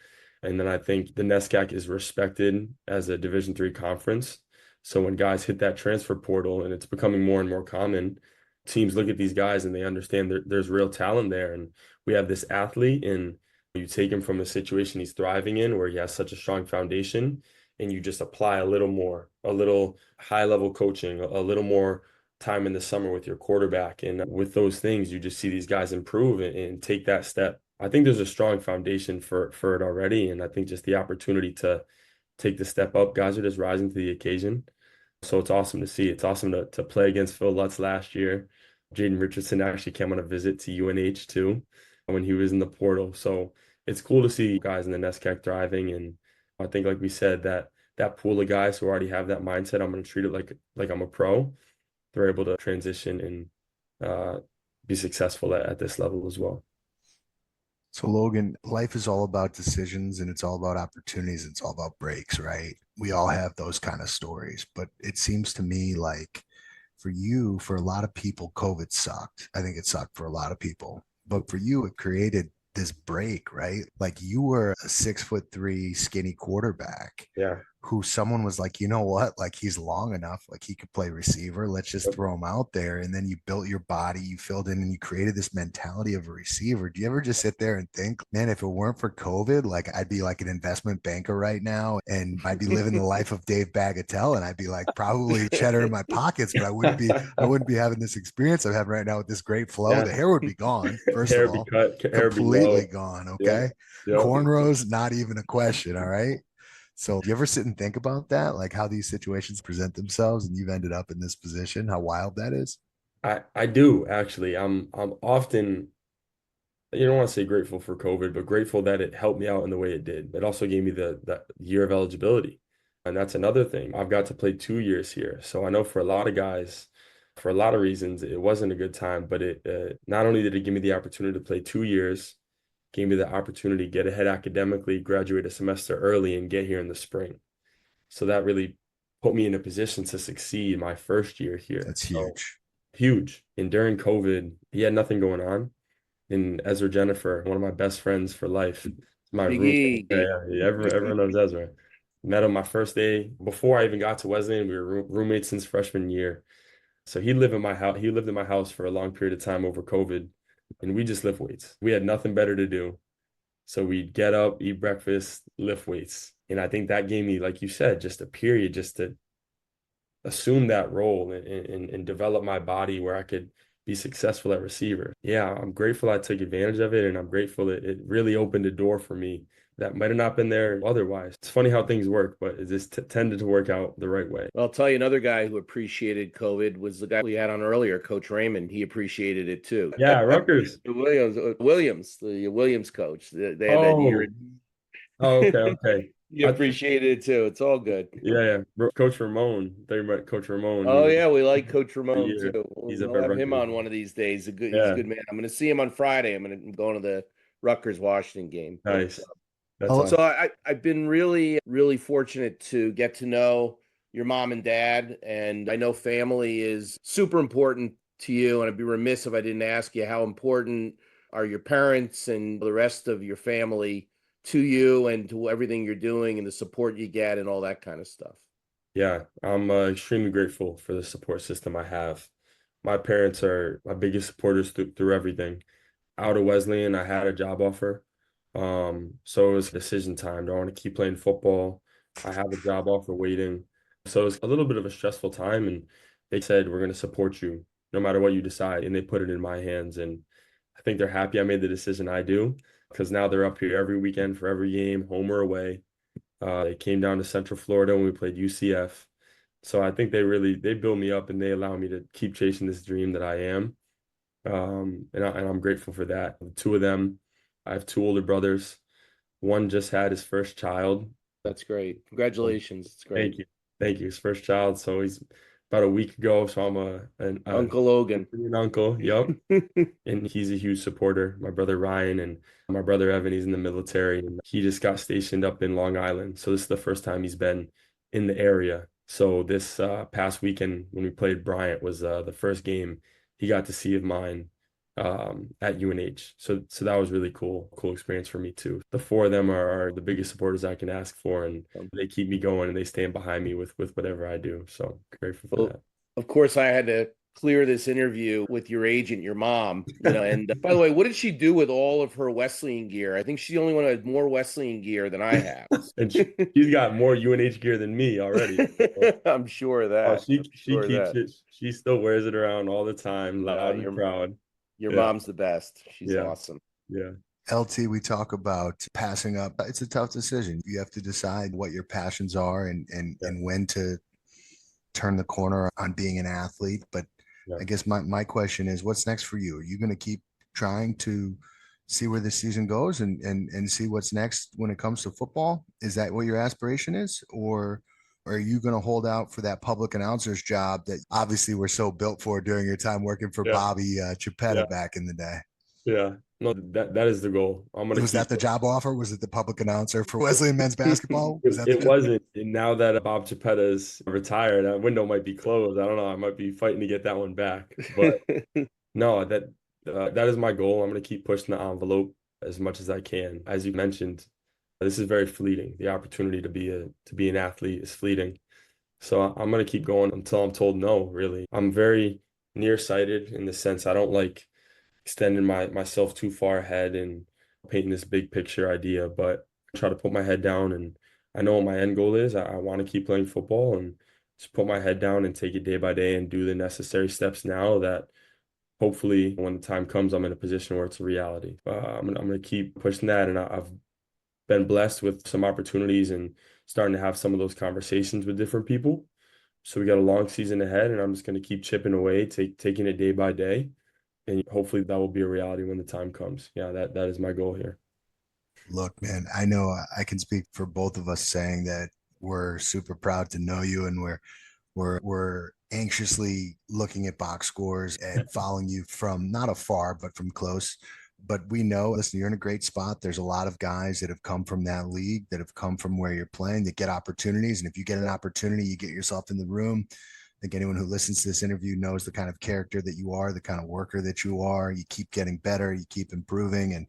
And then I think the NESCAC is respected as a Division three conference. So when guys hit that transfer portal, and it's becoming more and more common, teams look at these guys and they understand there's real talent there. And we have this athlete, and You take him from the situation he's thriving in, where he has such a strong foundation, and you just apply a little more, a little high level coaching, a little more time in the summer with your quarterback. And with those things, you just see these guys improve and take that step. I think there's a strong foundation for it already. And I think just the opportunity to take the step up, guys are just rising to the occasion. So it's awesome to see. It's awesome to play against Phil Lutz last year. Jaden Richardson actually came on a visit to UNH too when he was in the portal. So it's cool to see guys in the NESCAC thriving. And I think, like we said, that pool of guys who already have that mindset, I'm going to treat it like I'm a pro. They're able to transition and be successful at this level as well. So Logan, life is all about decisions and it's all about opportunities. It's all about breaks, right? We all have those kind of stories, but it seems to me like for you, for a lot of people, COVID sucked. I think it sucked for a lot of people, but for you, it created this break, right? Like you were a 6'3" skinny quarterback. Yeah. Who someone was like, you know what, like he's long enough, like he could play receiver. Let's just throw him out there. And then you built your body, you filled in, and you created this mentality of a receiver. Do you ever just sit there and think, man, if it weren't for COVID, like I'd be like an investment banker right now, and I'd be living the life of Dave Bagatelle, and I'd be like probably cheddar in my pockets, but I wouldn't be having this experience I'm having right now with this great flow. Yeah. The hair would be gone, first Hair of all, be cut, hair completely be gone. Okay. Yeah. Cornrows, not even a question. All right. So do you ever sit and think about that? Like how these situations present themselves and you've ended up in this position, how wild that is? I do actually. I'm often, you don't want to say grateful for COVID, but grateful that it helped me out in the way it did. It also gave me the year of eligibility. And that's another thing. I've got to play 2 years here. So I know for a lot of guys, for a lot of reasons, it wasn't a good time, but it not only did it give me the opportunity to play 2 years, gave me the opportunity to get ahead academically, graduate a semester early, and get here in the spring. So that really put me in a position to succeed my first year here. That's huge. So, huge. And during COVID, he had nothing going on. And Ezra Jennifer, one of my best friends for life, my roommate. Yeah, everyone knows Ezra. Met him my first day. Before I even got to Wesleyan, we were roommates since freshman year. So he lived in my house. He lived in my house for a long period of time over COVID. And we just lift weights. We had nothing better to do. So we'd get up, eat breakfast, lift weights. And I think that gave me, like you said, just a period just to assume that role and develop my body where I could be successful at receiver. Yeah, I'm grateful I took advantage of it. And I'm grateful it really opened a door for me that might have not been there otherwise. It's funny how things work, but it just tended to work out the right way. I'll tell you another guy who appreciated COVID was the guy we had on earlier, Coach Raymond. He appreciated it too. Yeah, Rutgers. The Williams coach. They had that year. Oh, okay. You appreciated it too. It's all good. Yeah. Coach Ramon. They met Coach Ramon. Oh yeah, we like Coach Ramon too. We'll have him on one of these days. He's a good man. I'm going to see him on Friday. I'm going to the Rutgers Washington game. Nice. So I've been really, really fortunate to get to know your mom and dad, and I know family is super important to you, and I'd be remiss if I didn't ask you how important are your parents and the rest of your family to you and to everything you're doing and the support you get and all that kind of stuff. Yeah, I'm extremely grateful for the support system I have. My parents are my biggest supporters through everything. Out of Wesleyan, I had a job offer. So it was decision time. Do I want to keep playing football? I have a job offer waiting. So it was a little bit of a stressful time. And they said, we're going to support you no matter what you decide. And they put it in my hands. And I think they're happy I made the decision I do, because now they're up here every weekend for every game, home or away. They came down to Central Florida when we played UCF. So I think they build me up and they allow me to keep chasing this dream that I am. And I'm grateful for that. The two of them, I have two older brothers. One just had his first child. That's great. Congratulations. It's great. Thank you. His first child. So he's about a week ago. So I'm an Uncle Logan. An uncle. Yep. And he's a huge supporter. My brother Ryan and my brother Evan, he's in the military. And he just got stationed up in Long Island. So this is the first time he's been in the area. So this past weekend when we played Bryant was the first game he got to see of mine at UNH. So that was really cool experience for me too. The four of them are the biggest supporters I can ask for, and they keep me going and they stand behind me with whatever I do. So grateful for that. Of course, I had to clear this interview with your agent, your mom, and by the way, what did she do with all of her Wesleyan gear? I think she's the only one who has more Wesleyan gear than I have. And she's got more UNH gear than me already. I'm sure of that. Oh, she keeps it. She still wears it around all the time, loud and proud. Your mom's the best. She's awesome. Yeah. LT, we talk about passing up. It's a tough decision. You have to decide what your passions are and when to turn the corner on being an athlete. But I guess my question is, what's next for you? Are you going to keep trying to see where the season goes and see what's next when it comes to football? Is that what your aspiration is? Or are you going to hold out for that public announcer's job that obviously we're so built for during your time working for Bobby Chiappetta back in the day? Yeah. No, that is the goal. Was that the job offer? Was it the public announcer for Wesleyan men's basketball? It wasn't. And now that Bob Chiappetta is retired, that window might be closed. I don't know. I might be fighting to get that one back. But no, that is my goal. I'm going to keep pushing the envelope as much as I can. As you mentioned, this is very fleeting. The opportunity to be an athlete is fleeting. So I'm going to keep going until I'm told no, really. I'm very nearsighted in the sense I don't like extending myself too far ahead and painting this big picture idea, but I try to put my head down, and I know what my end goal is. I want to keep playing football and just put my head down and take it day by day and do the necessary steps now that hopefully when the time comes, I'm in a position where it's a reality. I'm going to keep pushing that, and I've been blessed with some opportunities and starting to have some of those conversations with different people. So we got a long season ahead, and I'm just going to keep chipping away, taking it day by day. And hopefully that will be a reality when the time comes. Yeah, that is my goal here. Look, man, I know I can speak for both of us saying that we're super proud to know you, and we're anxiously looking at box scores and following you from not afar, but from close. But we know, listen, you're in a great spot. There's a lot of guys that have come from that league, that have come from where you're playing, that get opportunities. And if you get an opportunity, you get yourself in the room. I think anyone who listens to this interview knows the kind of character that you are, the kind of worker that you are. You keep getting better, you keep improving. And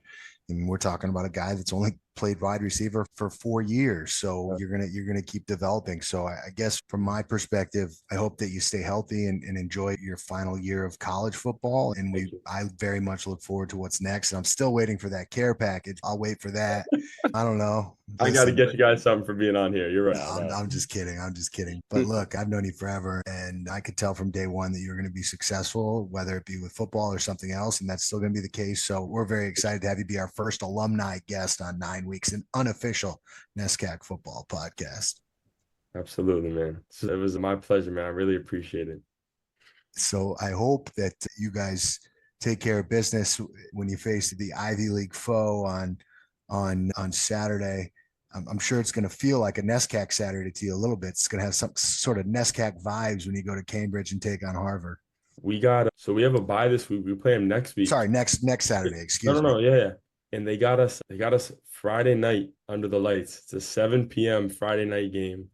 I mean, we're talking about a guy that's only played wide receiver for 4 years. So you're gonna keep developing. So I guess from my perspective, I hope that you stay healthy and enjoy your final year of college football. And I very much look forward to what's next. And I'm still waiting for that care package. I'll wait for that. I don't know. I got to get you guys something for being on here. You're right. No, I'm just kidding. But look, I've known you forever, and I could tell from day one that you're going to be successful, whether it be with football or something else, and that's still going to be the case. So we're very excited to have you be our first alumni guest on 9 Weeks, an unofficial NESCAC Football Podcast. Absolutely, man. It was my pleasure, man. I really appreciate it. So I hope that you guys take care of business when you face the Ivy League foe on Saturday. I'm sure it's going to feel like a NESCAC Saturday to you a little bit. It's going to have some sort of NESCAC vibes when you go to Cambridge and take on Harvard. We have a bye this week. We play them next week. Sorry, next Saturday. Excuse me. No. Yeah. And they got us Friday night under the lights. It's a 7 p.m. Friday night game.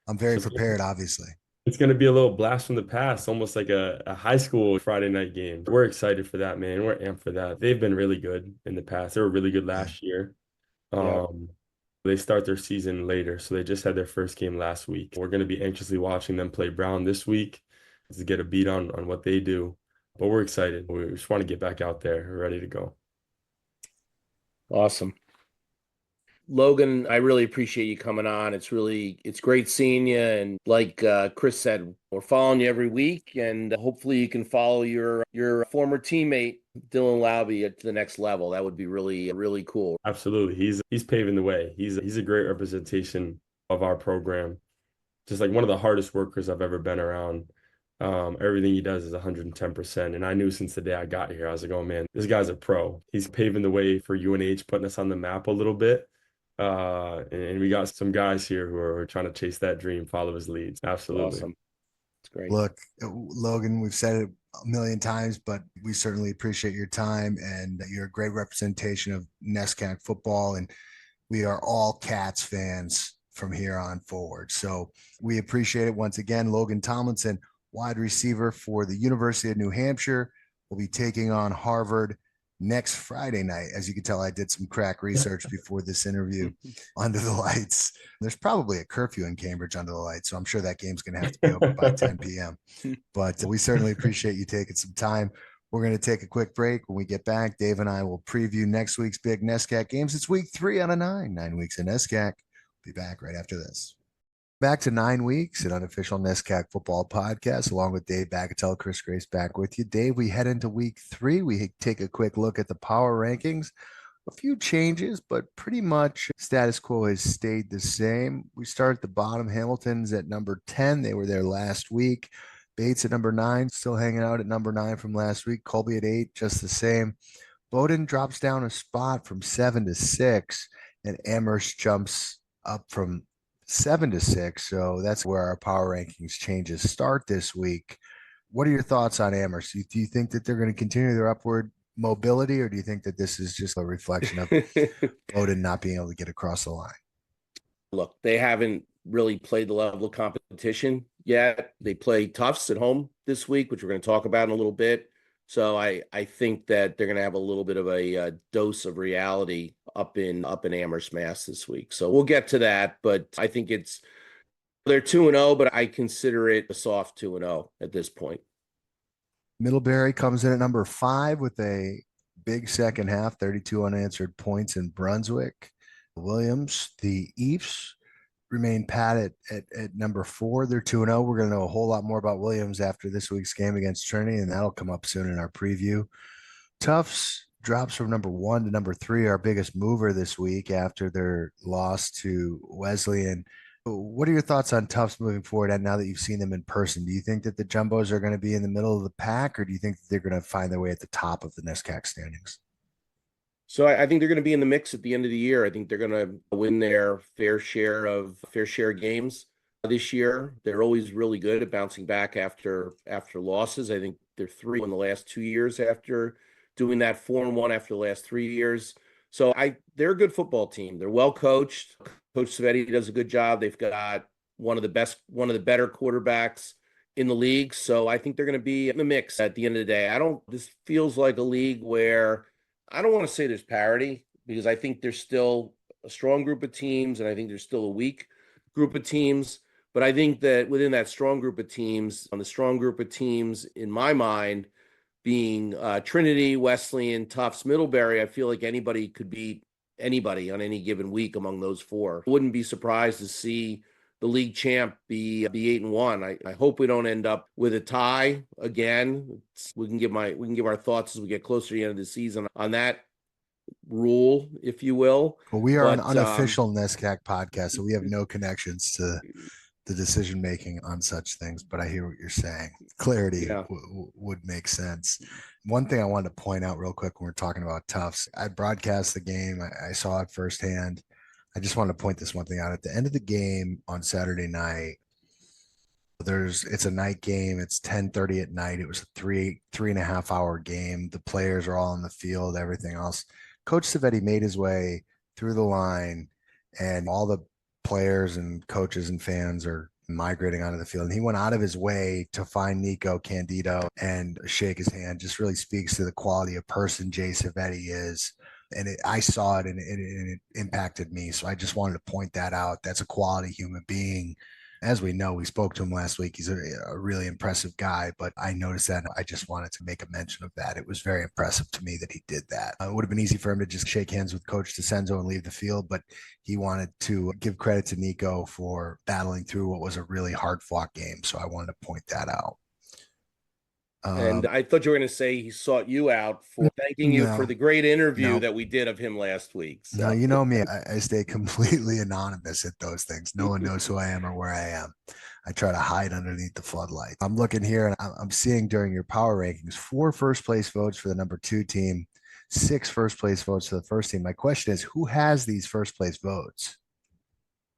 I'm very prepared, obviously. It's going to be a little blast from the past, almost like a high school Friday night game. We're excited for that, man. We're amped for that. They've been really good in the past. They were really good last year. They start their season later, so they just had their first game last week. We're going to be anxiously watching them play Brown this week to get a beat on what they do. But we're excited. We just want to get back out there. We're ready to go. Awesome. Logan, I really appreciate you coming on. It's great seeing you. And like Chris said, we're following you every week, and hopefully you can follow your former teammate, Dylan Lauby, to the next level. That would be really, really cool. Absolutely. He's paving the way. He's a great representation of our program. Just like one of the hardest workers I've ever been around. Everything he does is 110%. And I knew since the day I got here, I was like, oh man, this guy's a pro. He's paving the way for UNH, putting us on the map a little bit. And we got some guys here who are trying to chase that dream, follow his leads. Absolutely. Awesome. It's great. Look, Logan, we've said it a million times, but we certainly appreciate your time, and you're a great representation of NESCAC football, and we are all Cats fans from here on forward. So we appreciate it. Once again, Logan Tomlinson, wide receiver for the University of New Hampshire, will be taking on Harvard next Friday night. As you can tell, I did some crack research before this interview. Under the Lights. There's probably a curfew in Cambridge under the lights, so I'm sure that game's going to have to be over by 10 p.m. But we certainly appreciate you taking some time. We're going to take a quick break. When we get back, Dave and I will preview next week's big NESCAC games. It's week 3 out of 9 weeks in NESCAC. Be back right after this. Back to 9 weeks, an unofficial NESCAC football podcast, along with Dave Bagatelle, Chris Grace back with you. Dave, we head into week 3. We take a quick look at the power rankings. A few changes, but pretty much status quo has stayed the same. We start at the bottom. Hamilton's at number 10. They were there last week. Bates at number 9, still hanging out at number 9 from last week. Colby at 8, just the same. Bowdoin drops down a spot from 7 to 6, and Amherst jumps up from 7 to 6. So that's where our power rankings changes start this week. What are your thoughts on Amherst? Do you think that they're going to continue their upward mobility, or do you think that this is just a reflection of Bowdoin not being able to get across the line? Look, they haven't really played the level of competition yet. They play Tufts at home this week, which we're going to talk about in a little bit. So I think that they're going to have a little bit of a dose of reality up in Amherst, Mass this week. So we'll get to that, but I think they're 2-0, but I consider it a soft 2-0 at this point. Middlebury comes in at number 5 with a big second half, 32 unanswered points in Brunswick. Williams, the Eafs, remain pat at number 4. They're 2-0. We're going to know a whole lot more about Williams after this week's game against Trinity, and that'll come up soon in our preview. Tufts drops from number 1 to number 3, our biggest mover this week after their loss to Wesleyan. What are your thoughts on Tufts moving forward, and now that you've seen them in person? Do you think that the Jumbos are going to be in the middle of the pack, or do you think that they're going to find their way at the top of the NESCAC standings? So I think they're going to be in the mix at the end of the year. I think they're going to win their fair share games this year. They're always really good at bouncing back after losses. I think they're 3 in the last 2 years after doing that, 4-1 after the last 3 years. So they're a good football team. They're well coached. Coach Savetti does a good job. They've got one of the better quarterbacks in the league. So I think they're going to be in the mix at the end of the day. This feels like a league where I don't want to say there's parity, because I think there's still a strong group of teams, and I think there's still a weak group of teams. But I think that within that strong group of teams, in my mind, being Trinity, Wesleyan, Tufts, Middlebury, I feel like anybody could beat anybody on any given week among those 4. Wouldn't be surprised to see the league champ be 8-1. I hope we don't end up with a tie again. We can give our thoughts as we get closer to the end of the season on that rule, if you will. Well, we are an unofficial NESCAC podcast, so we have no connections to the decision making on such things, but I hear what you're saying. Clarity would make sense. One thing I wanted to point out real quick when we're talking about Tufts, I broadcast the game. I saw it firsthand. I just wanted to point this one thing out. At the end of the game on Saturday night, it's a night game. It's 10:30 at night. It was a 3.5 hour game. The players are all on the field, everything else. Coach Savetti made his way through the line, and all the players and coaches and fans are migrating onto the field. And he went out of his way to find Nico Candido and shake his hand. Just really speaks to the quality of person Jay Savetti is. And I saw it, and it impacted me. So I just wanted to point that out. That's a quality human being. As we know, we spoke to him last week. He's a really impressive guy, but I noticed that. I just wanted to make a mention of that. It was very impressive to me that he did that. It would have been easy for him to just shake hands with Coach DeCenzo and leave the field, but he wanted to give credit to Nico for battling through what was a really hard-fought game. So I wanted to point that out. And I thought you were going to say he sought you out for thanking you for the great interview that we did of him last week. So. No, you know me. I stay completely anonymous at those things. No one knows who I am or where I am. I try to hide underneath the floodlight. I'm looking here, and I'm seeing during your power rankings 4 first-place votes for the number 2 team, 6 first-place votes for the first team. My question is, who has these first-place votes?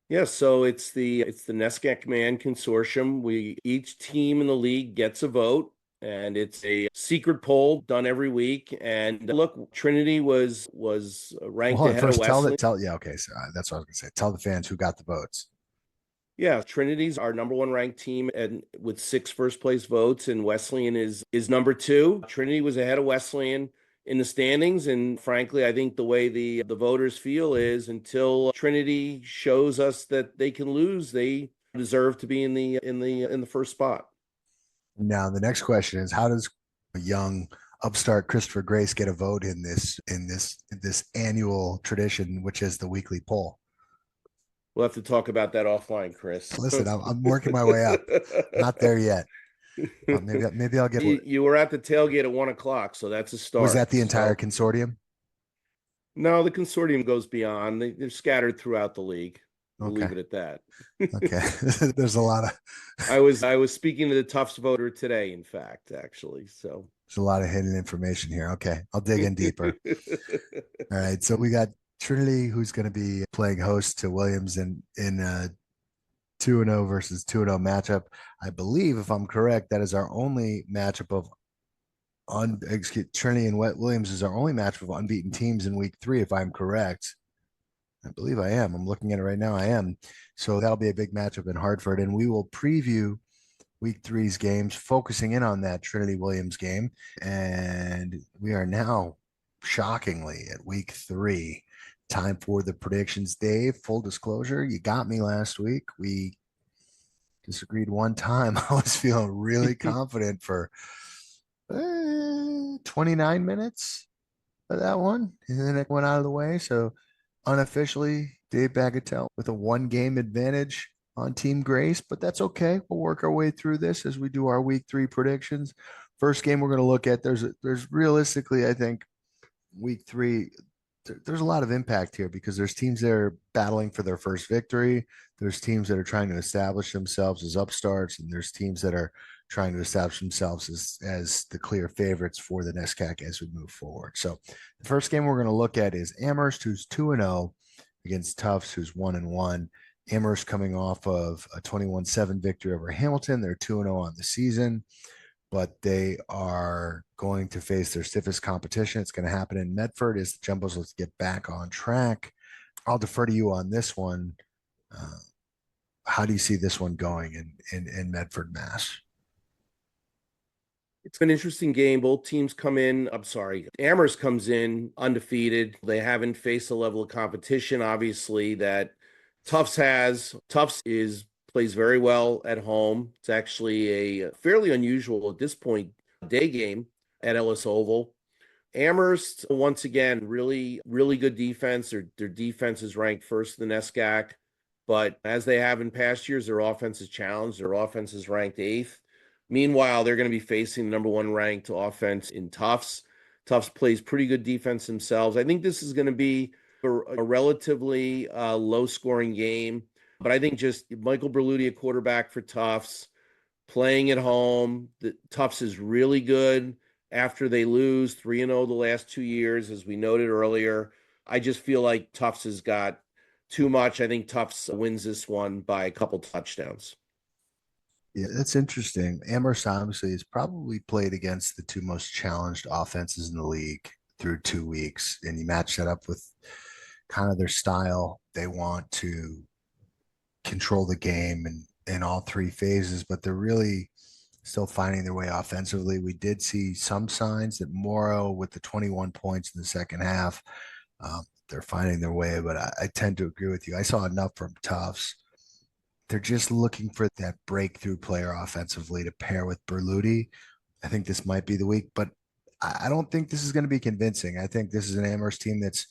Yeah, so it's the NESCAC Man Consortium. Each team in the league gets a vote. And it's a secret poll done every week. And look, Trinity was ranked ahead of Wesleyan. So that's what I was going to say. Tell the fans who got the votes. Yeah, Trinity's our number 1 ranked team, and with 6 first place votes, and Wesleyan is number 2. Trinity was ahead of Wesleyan in the standings. And frankly, I think the way the voters feel is until Trinity shows us that they can lose, they deserve to be in the first spot. Now, the next question is, how does a young upstart Christopher Grace get a vote in this annual tradition, which is the weekly poll? We'll have to talk about that offline, Chris. Listen, I'm working my way up. Not there yet. Maybe I'll get. You were at the tailgate at 1:00, so that's a start. Was that the entire consortium? No, the consortium goes beyond. They're scattered throughout the league. We'll leave it at that. Okay. There's a lot of. I was speaking to the Tufts voter today, in fact, actually. So there's a lot of hidden information here. Okay, I'll dig in deeper. All right, so we got Trinity, who's going to be playing host to Williams in 2-0 versus 2-0 matchup. I believe, if I'm correct, that is our only matchup of Trinity and Williams is our only matchup of unbeaten teams in week 3, if I'm correct. I believe I am. I'm looking at it right now. I am. So that'll be a big matchup in Hartford, and we will preview week 3's games, focusing in on that Trinity Williams game. And we are now shockingly at week 3. Time for the predictions. Dave, full disclosure, you got me last week. We disagreed one time. I was feeling really confident for 29 minutes of that one, and then it went out of the way. So unofficially, Dave Bagatelle with a 1-game advantage on Team Grace, but that's okay. We'll work our way through this as we do our week 3 predictions. First game we're going to look at, there's realistically, I think, week 3, there's a lot of impact here because there's teams that are battling for their first victory. There's teams that are trying to establish themselves as upstarts, and there's teams that are trying to establish themselves as the clear favorites for the NESCAC as we move forward. So the first game we're going to look at is Amherst, who's 2-0 against Tufts, who's 1-1. Amherst coming off of a 21-7 victory over Hamilton. They're 2-0 on the season, but they are going to face their stiffest competition. It's going to happen in Medford as the Jumbos let's get back on track. I'll defer to you on this one. How do you see this one going in Medford, Mass? It's an interesting game. Both teams come in. Amherst comes in undefeated. They haven't faced a level of competition, obviously, that Tufts has. Tufts plays very well at home. It's actually a fairly unusual, at this point, day game at Ellis Oval. Amherst, once again, really, really good defense. Their defense is ranked first in the NESCAC, but as they have in past years, their offense is challenged. Their offense is ranked 8th. Meanwhile, they're going to be facing the number 1 ranked offense in Tufts. Tufts plays pretty good defense themselves. I think this is going to be a relatively low-scoring game, but I think just Michael Berluti, a quarterback for Tufts, playing at home. The Tufts is really good after they lose 3-0 the last 2 years, as we noted earlier. I just feel like Tufts has got too much. I think Tufts wins this one by a couple touchdowns. Yeah, that's interesting. Amherst obviously has probably played against the 2 most challenged offenses in the league through 2 weeks, and you match that up with kind of their style. They want to control the game in all 3 phases, but they're really still finding their way offensively. We did see some signs that Morrow, with the 21 points in the second half, they're finding their way, but I tend to agree with you. I saw enough from Tufts. They're just looking for that breakthrough player offensively to pair with Berluti. I think this might be the week, but I don't think this is going to be convincing. I think this is an Amherst team that's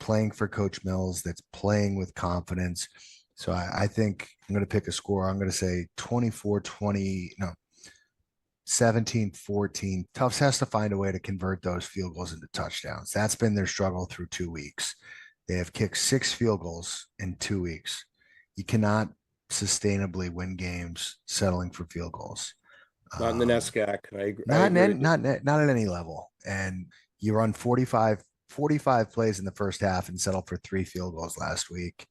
playing for Coach Mills, that's playing with confidence. So I think I'm going to pick a score. I'm going to say 17-14. Tufts has to find a way to convert those field goals into touchdowns. That's been their struggle through 2 weeks. They have kicked 6 field goals in 2 weeks. You cannot sustainably win games settling for field goals. Not in the NESCAC. I agree. Not at any level. And you run 45 plays in the first half and settled for 3 field goals last week.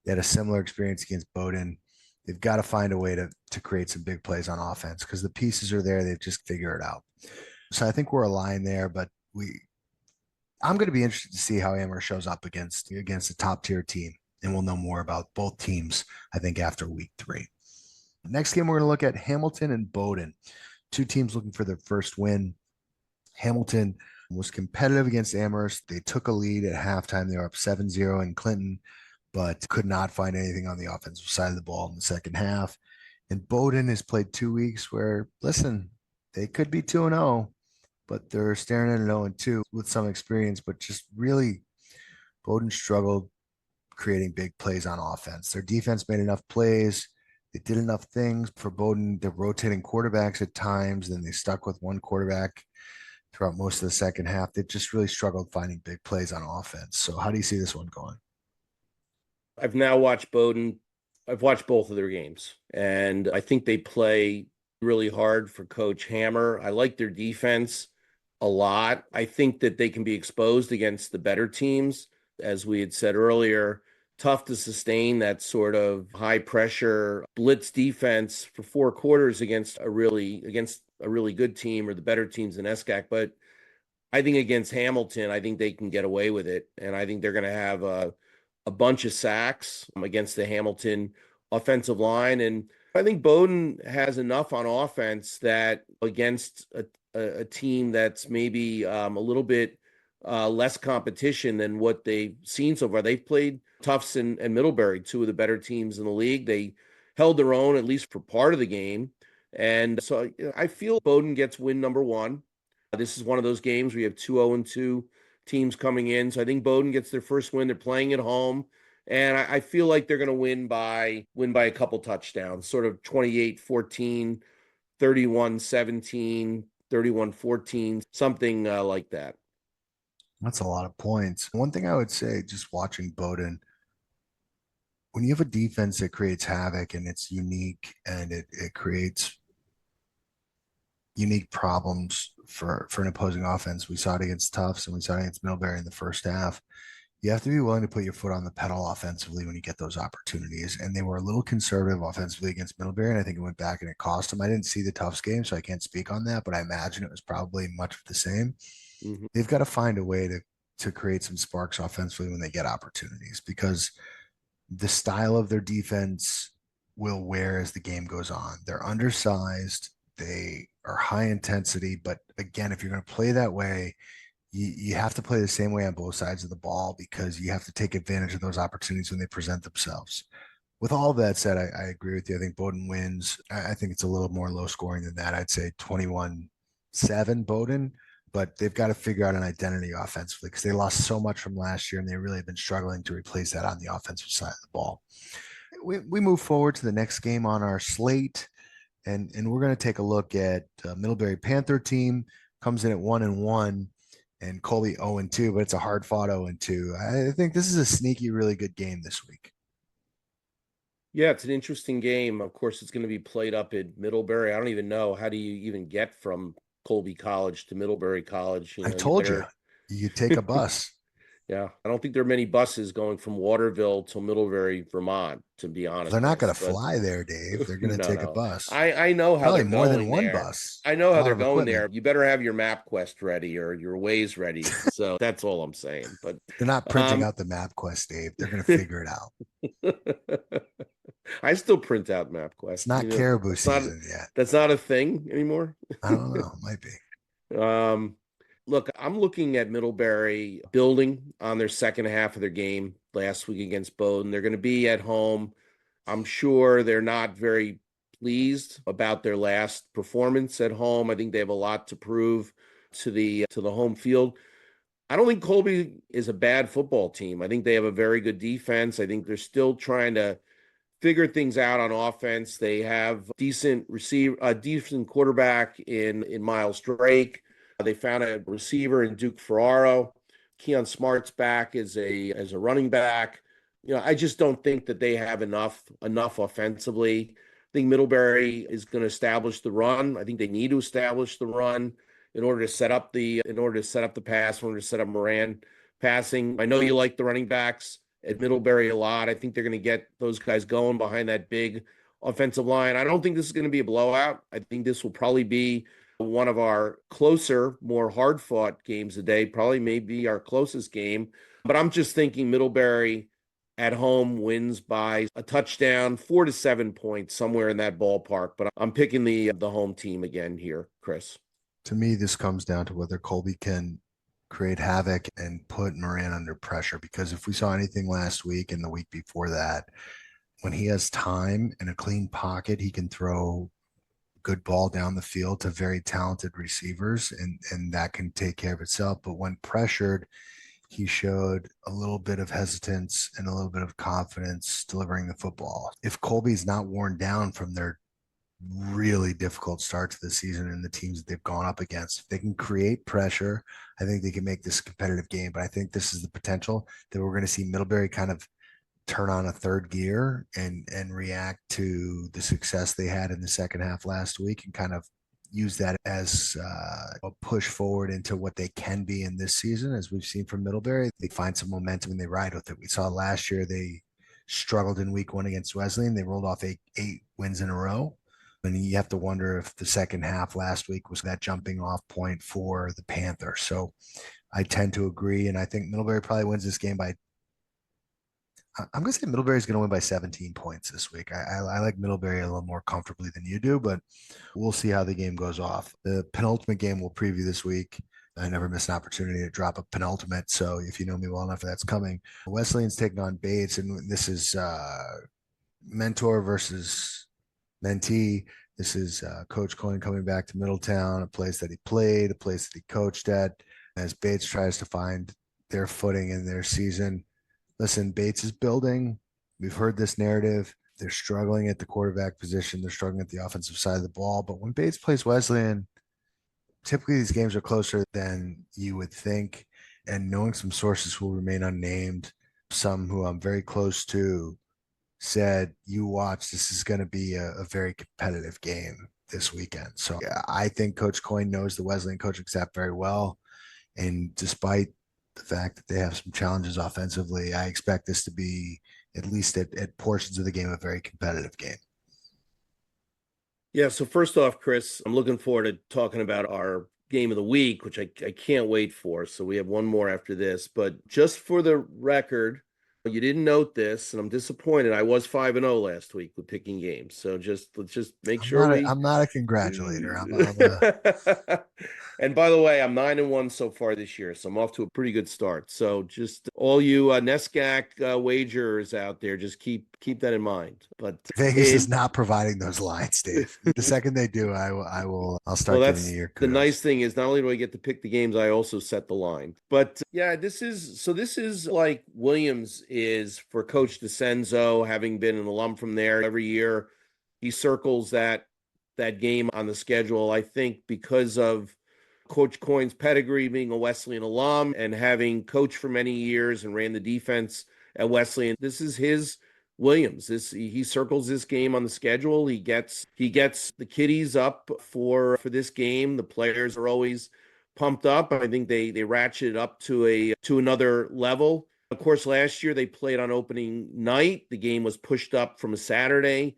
They had a similar experience against Bowdoin. They've got to find a way to create some big plays on offense because the pieces are there. They've just figured it out. So I think we're aligned there, but I'm going to be interested to see how Amherst shows up against a top tier team. And we'll know more about both teams, I think, after week 3. Next game, we're going to look at Hamilton and Bowdoin. 2 teams looking for their first win. Hamilton was competitive against Amherst. They took a lead at halftime. They were up 7-0 in Clinton, but could not find anything on the offensive side of the ball in the second half. And Bowdoin has played 2 weeks where, listen, they could be 2-0, but they're staring at an 0-2 with some experience, but just really Bowdoin struggled creating big plays on offense. Their defense made enough plays. They did enough things for Bowdoin. They're rotating quarterbacks at times. Then they stuck with one quarterback throughout most of the second half. They just really struggled finding big plays on offense. So how do you see this one going? I've now watched Bowdoin. I've watched both of their games, and I think they play really hard for Coach Hammer. I like their defense a lot. I think that they can be exposed against the better teams. As we had said earlier, tough to sustain that sort of high pressure blitz defense for 4 quarters against a really good team or the better teams in NESCAC. But I think against Hamilton, I think they can get away with it. And I think they're going to have a bunch of sacks against the Hamilton offensive line. And I think Bowdoin has enough on offense that against a team that's maybe a little bit less competition than what they've seen so far. They've played Tufts and Middlebury, 2 of the better teams in the league. They held their own, at least for part of the game. And so I feel Bowdoin gets win number 1. This is one of those games where you have 2 0-2 teams coming in. So I think Bowdoin gets their first win. They're playing at home. And I feel like they're going to win by a couple touchdowns, sort of 28-14, 31-17, 31-14, something like that. That's a lot of points. One thing I would say, just watching Bowdoin, when you have a defense that creates havoc and it's unique and it creates unique problems for an opposing offense, we saw it against Tufts and we saw it against Middlebury in the first half. You have to be willing to put your foot on the pedal offensively when you get those opportunities. And they were a little conservative offensively against Middlebury, and I think it went back and it cost them. I didn't see the Tufts game, so I can't speak on that, but I imagine it was probably much of the same. Mm-hmm. They've got to find a way to create some sparks offensively when they get opportunities, because the style of their defense will wear as the game goes on. They're undersized. They are high intensity. But again, if you're going to play that way, you have to play the same way on both sides of the ball, because you have to take advantage of those opportunities when they present themselves. With all of that said, I agree with you. I think Bowdoin wins. I think it's a little more low scoring than that. I'd say 21-7 Bowdoin, but they've got to figure out an identity offensively, because they lost so much from last year and they really have been struggling to replace that on the offensive side of the ball. We move forward to the next game on our slate, and we're going to take a look at Middlebury Panther team. Comes in at 1-1. And Colby 0-2, but it's a hard-fought 0-2. I think this is a sneaky, really good game this week. Yeah, it's an interesting game. Of course, it's going to be played up at Middlebury. I don't even know, how do you even get from Colby College to Middlebury College? I told you take a bus. Yeah, I don't think there are many buses going from Waterville to Middlebury, Vermont, to be honest. They're not going to fly there, Dave. They're going to take a bus. I know how probably they're more going than one there. bus. I know how they're going there. You better have your MapQuest ready or your Waze ready. So that's all I'm saying. But they're not printing out the MapQuest, Dave. They're going to figure it out. I still print out MapQuest. It's not caribou season yet. That's not a thing anymore. I don't know. It might be. Look, I'm looking at Middlebury building on their second half of their game last week against Bowdoin. They're going to be at home. I'm sure they're not very pleased about their last performance at home. I think they have a lot to prove to the home field. I don't think Colby is a bad football team. I think they have a very good defense. I think they're still trying to figure things out on offense. They have decent quarterback in Miles Drake. They found a receiver in Duke Ferraro. Keon Smart's back as a running back. I just don't think that they have enough offensively. I think Middlebury is going to establish the run. I think they need to establish the run in order to set up the pass, in order to set up Moran passing. I know you like the running backs at Middlebury a lot. I think they're going to get those guys going behind that big offensive line. I don't think this is going to be a blowout. I think this will probably be one of our closer, more hard-fought games today, probably maybe our closest game. But I'm just thinking Middlebury at home wins by a touchdown, 4 to 7 points, somewhere in that ballpark. But I'm picking the home team again here, Chris. To me, this comes down to whether Colby can create havoc and put Moran under pressure, because if we saw anything last week and the week before that, when he has time and a clean pocket, he can throw good ball down the field to very talented receivers, and that can take care of itself. But when pressured, he showed a little bit of hesitance and a little bit of confidence delivering the football. If Colby's not worn down from their really difficult start to the season and the teams that they've gone up against, if they can create pressure, I think they can make this a competitive game. But I think this is the potential that we're going to see Middlebury kind of turn on a third gear and react to the success they had in the second half last week and kind of use that as a push forward into what they can be in this season. As we've seen from Middlebury, they find some momentum and they ride with it. We saw last year they struggled in week 1 against Wesleyan. They rolled off eight wins in a row. And you have to wonder if the second half last week was that jumping off point for the Panthers. So I tend to agree. And I think Middlebury probably wins this game by, I'm going to say Middlebury's going to win by 17 points this week. I like Middlebury a little more comfortably than you do, but we'll see how the game goes off. The penultimate game we'll preview this week. I never miss an opportunity to drop a penultimate. So if you know me well enough, that's coming. Wesleyan's taking on Bates, and this is mentor versus mentee. This is Coach Coyne coming back to Middletown, a place that he played, a place that he coached at, as Bates tries to find their footing in their season. Listen, Bates is building. We've heard this narrative. They're struggling at the quarterback position. They're struggling at the offensive side of the ball. But when Bates plays Wesleyan, typically these games are closer than you would think. And knowing some sources who will remain unnamed, some who I'm very close to, said, you watch, this is going to be a very competitive game this weekend. So yeah, I think Coach Coyne knows the Wesleyan coaching staff very well. And despite the fact that they have some challenges offensively, I expect this to be, at least at portions of the game, a very competitive game. Yeah, so first off, Chris, I'm looking forward to talking about our game of the week, which I can't wait for. So we have one more after this. But just for the record, you didn't note this, and I'm disappointed. I was 5-0 last week with picking games. So let's just make sure I'm not a congratulator. And by the way, I'm 9-1 so far this year, so I'm off to a pretty good start. So just all you NESCAC wagers out there, just keep that in mind. But Vegas is not providing those lines, Dave. The second they do, I'll start giving you your kudos. The nice thing is, not only do I get to pick the games, I also set the line. But yeah, this is like Williams is for Coach DeCenzo, having been an alum from there. Every year he circles that game on the schedule, I think, because of Coach Coyne's pedigree, being a Wesleyan alum and having coached for many years and ran the defense at Wesleyan. This is his Williams. He circles this game on the schedule. He gets the kiddies up for this game. The players are always pumped up. I think they ratchet it up to another level. Of course, last year they played on opening night. The game was pushed up from a Saturday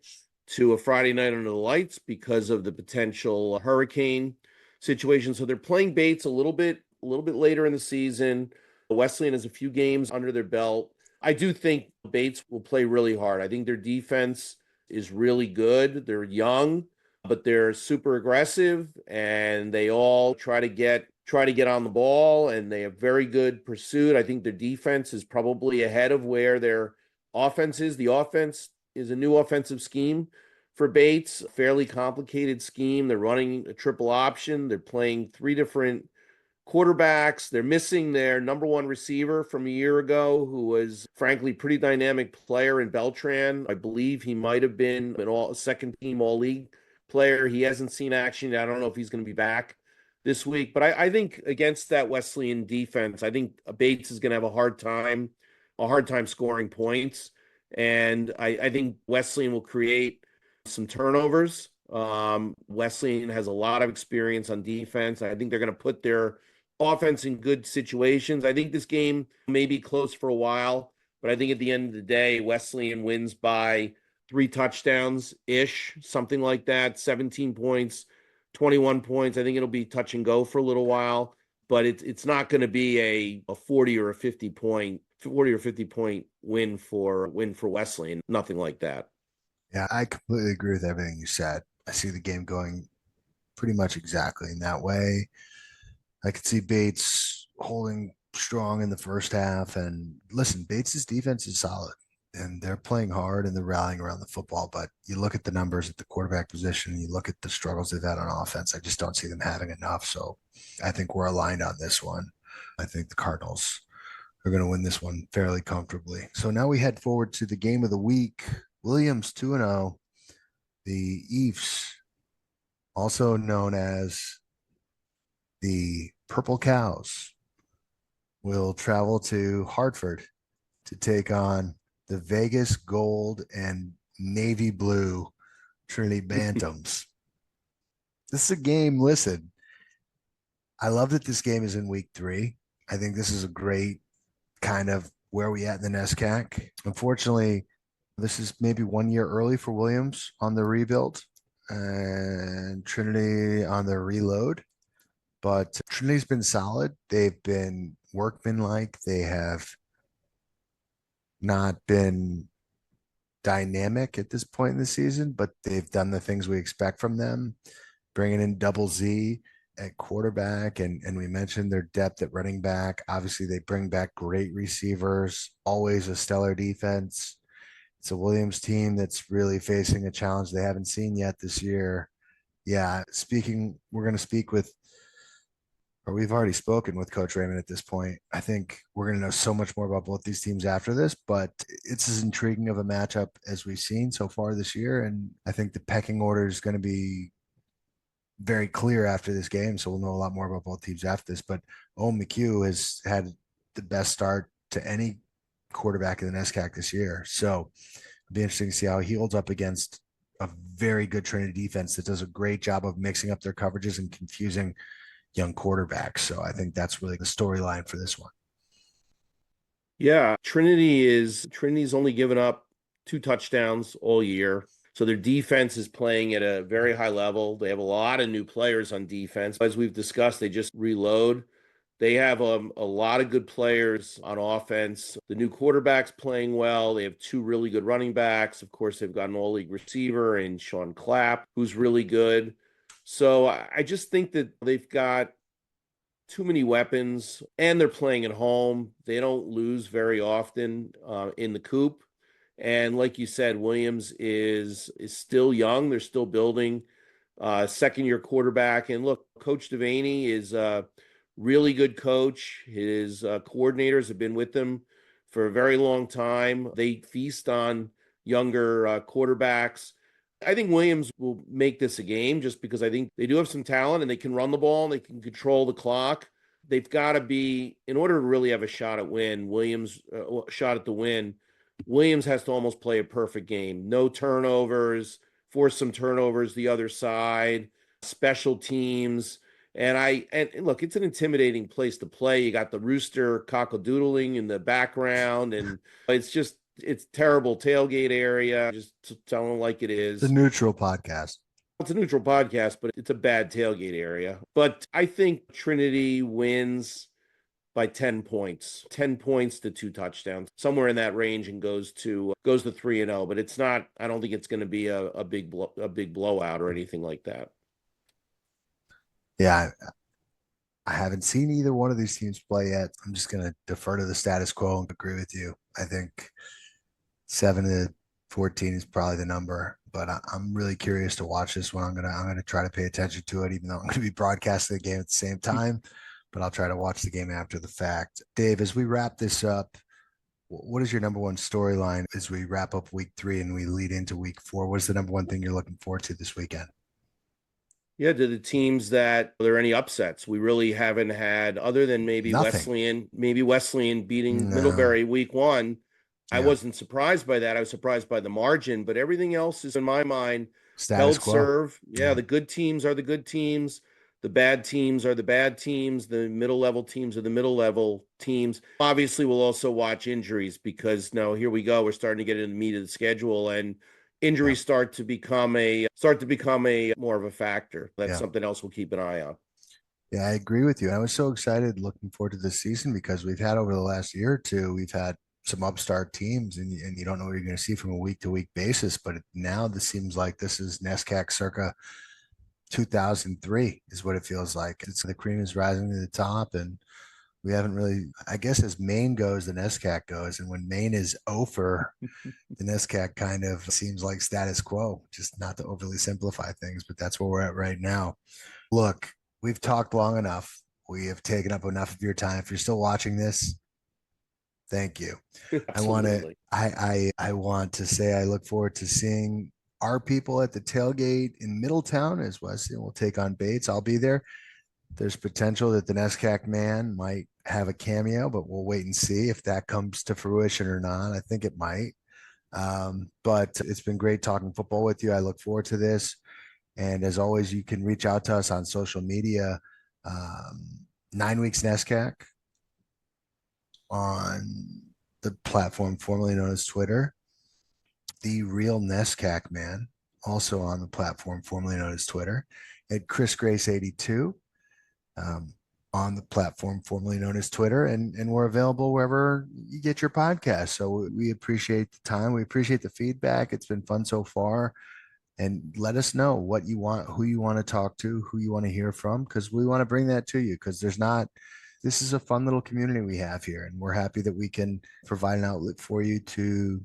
to a Friday night under the lights because of the potential hurricane situation. So they're playing Bates a little bit later in the season. Wesleyan has a few games under their belt. I do think Bates will play really hard. I think their defense is really good. They're young, but they're super aggressive, and they all try to get on the ball, and they have very good pursuit. I think their defense is probably ahead of where their offense is. The offense is a new offensive scheme for Bates, a fairly complicated scheme. They're running a triple option. They're playing 3 different quarterbacks. They're missing their number 1 receiver from a year ago, who was frankly pretty dynamic player in Beltran. I believe he might have been a second team all-league player. He hasn't seen action. I don't know if he's going to be back this week, but I think against that Wesleyan defense, I think Bates is going to have a hard time scoring points. And I think Wesleyan will create some turnovers. Wesleyan has a lot of experience on defense. I think they're going to put their offense in good situations. I think this game may be close for a while, but I think at the end of the day, Wesleyan wins by 3 touchdowns-ish, something like that, 17 points, 21 points. I think it'll be touch and go for a little while, but it's not going to be a 40 or 50 point win for Wesleyan. Nothing like that. Yeah, I completely agree with everything you said. I see the game going pretty much exactly in that way. I could see Bates holding strong in the first half. And listen, Bates's defense is solid and they're playing hard and they're rallying around the football. But you look at the numbers at the quarterback position, you look at the struggles they've had on offense. I just don't see them having enough. So I think we're aligned on this one. I think the Cardinals are going to win this one fairly comfortably. So now we head forward to the game of the week. Williams 2-0. The Eves, also known as the Purple Cows, will travel to Hartford to take on the Vegas Gold and Navy Blue Trinity Bantams. This is a game, listen, I love that this game is in week 3. I think this is a great kind of where we at in the NESCAC. Unfortunately, this is maybe 1 year early for Williams on the rebuild and Trinity on the reload. But Trinity's been solid. They've been workmanlike. They have not been dynamic at this point in the season, but they've done the things we expect from them, bringing in Double Z at quarterback. And we mentioned their depth at running back. Obviously, they bring back great receivers, always a stellar defense. It's a Williams team that's really facing a challenge they haven't seen yet this year. Yeah, we're going to speak with, or we've already spoken with Coach Raymond at this point. I think we're going to know so much more about both these teams after this, but it's as intriguing of a matchup as we've seen so far this year. And I think the pecking order is going to be very clear after this game. So we'll know a lot more about both teams after this. But Owen McHugh has had the best start to any quarterback in the NESCAC this year. So it'll be interesting to see how he holds up against a very good Trinity defense that does a great job of mixing up their coverages and confusing young quarterbacks. So I think that's really the storyline for this one. Yeah, Trinity's only given up 2 touchdowns all year. So their defense is playing at a very high level. They have a lot of new players on defense. As we've discussed, they just reload. They have a lot of good players on offense. The new quarterback's playing well. They have 2 really good running backs. Of course, they've got an all-league receiver in Sean Clapp, who's really good. So I just think that they've got too many weapons, and they're playing at home. They don't lose very often in the coop. And like you said, Williams is still young. They're still building. Second-year quarterback. And look, Coach Devaney is really good coach. His coordinators have been with him for a very long time. They feast on younger quarterbacks. I think Williams will make this a game just because I think they do have some talent and they can run the ball and they can control the clock. They've got to be, in order to really have a shot at the win, Williams has to almost play a perfect game. No turnovers, force some turnovers the other side, special teams. And look, it's an intimidating place to play. You got the rooster cock-a-doodling in the background, and it's terrible tailgate area. Just tell them like it is. It's a neutral podcast. It's a neutral podcast, but it's a bad tailgate area. But I think Trinity wins by 10 points, 10 points to 2 touchdowns, somewhere in that range, and goes to 3-0. But it's not. I don't think it's going to be a big blowout or anything like that. Yeah, I haven't seen either one of these teams play yet. I'm just going to defer to the status quo and agree with you. I think 7-14 is probably the number, but I'm really curious to watch this one. I'm gonna try to pay attention to it, even though I'm going to be broadcasting the game at the same time. But I'll try to watch the game after the fact. Dave, as we wrap this up, what is your number one storyline as we wrap up week 3 and we lead into week 4? What is the number one thing you're looking forward to this weekend? Yeah, to the teams are there any upsets? We really haven't had, other than maybe Nothing. Wesleyan beating Middlebury week 1. Yeah. I wasn't surprised by that. I was surprised by the margin, but everything else is, in my mind, status quo. Serve. Yeah, the good teams are the good teams. The bad teams are the bad teams. The middle-level teams are the middle-level teams. Obviously, we'll also watch injuries because now here we go. We're starting to get into the meat of the schedule, and injuries start to become a more of a factor. That's something else we'll keep an eye on. Yeah, I agree with you. I was so excited looking forward to this season because we've had over the last year or two, we've had some upstart teams and you don't know what you're going to see from a week-to-week basis. But now this seems like this is NESCAC circa 2003 is what it feels like. It's the cream is rising to the top, and We haven't really, I guess, as Maine goes, the NESCAC goes. And when Maine is over, the NESCAC kind of seems like status quo, just not to overly simplify things, but that's where we're at right now. Look, we've talked long enough. We have taken up enough of your time. If you're still watching this, thank you. Absolutely. I want to say I look forward to seeing our people at the tailgate in Middletown as Wesleyan will take on Bates. I'll be there. There's potential that the NESCAC man might have a cameo, but we'll wait and see if that comes to fruition or not. I think it might. But it's been great talking football with you. I look forward to this. And as always, you can reach out to us on social media. 9 Weeks NESCAC on the platform formerly known as Twitter. The Real NESCAC Man, also on the platform formerly known as Twitter. At Chris Grace 82 on the platform formerly known as Twitter. And we're available wherever you get your podcast. So we appreciate the time. We appreciate the feedback. It's been fun so far. And let us know what you want, who you want to talk to, who you want to hear from, because we want to bring that to you, because this is a fun little community we have here. And we're happy that we can provide an outlet for you to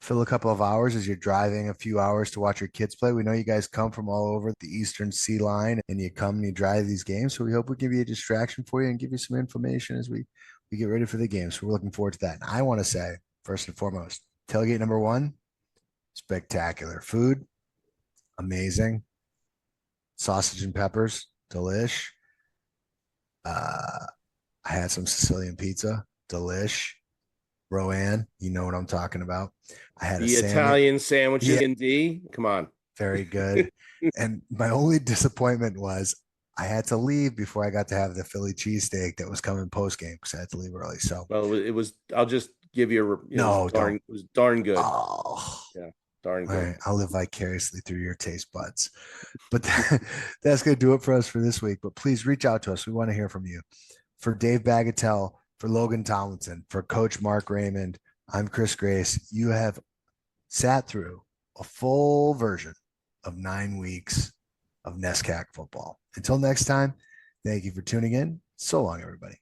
fill a couple of hours as you're driving a few hours to watch your kids play. We know you guys come from all over the Eastern Sea Line and you come and you drive these games. So we hope we give you a distraction for you and give you some information as we get ready for the game. So we're looking forward to that. And I want to say, first and foremost, tailgate number 1, spectacular. Food, amazing. Sausage and peppers, delish. I had some Sicilian pizza, delish. Rowan, you know what I'm talking about. I had the a Italian sandwiches in D. Come on. Very good. And my only disappointment was I had to leave before I got to have the Philly cheesesteak that was coming post game because I had to leave early. So well, it was. I'll just give you a. It was darn good. Oh, yeah, darn good. All right, I'll live vicariously through your taste buds. But that's going to do it for us for this week. But please reach out to us. We want to hear from you. For Dave Bagatelle, for Logan Tomlinson, for Coach Mark Raymond, I'm Chris Grace. You have sat through a full version of 9 weeks of NESCAC football. Until next time, thank you for tuning in. So long, everybody.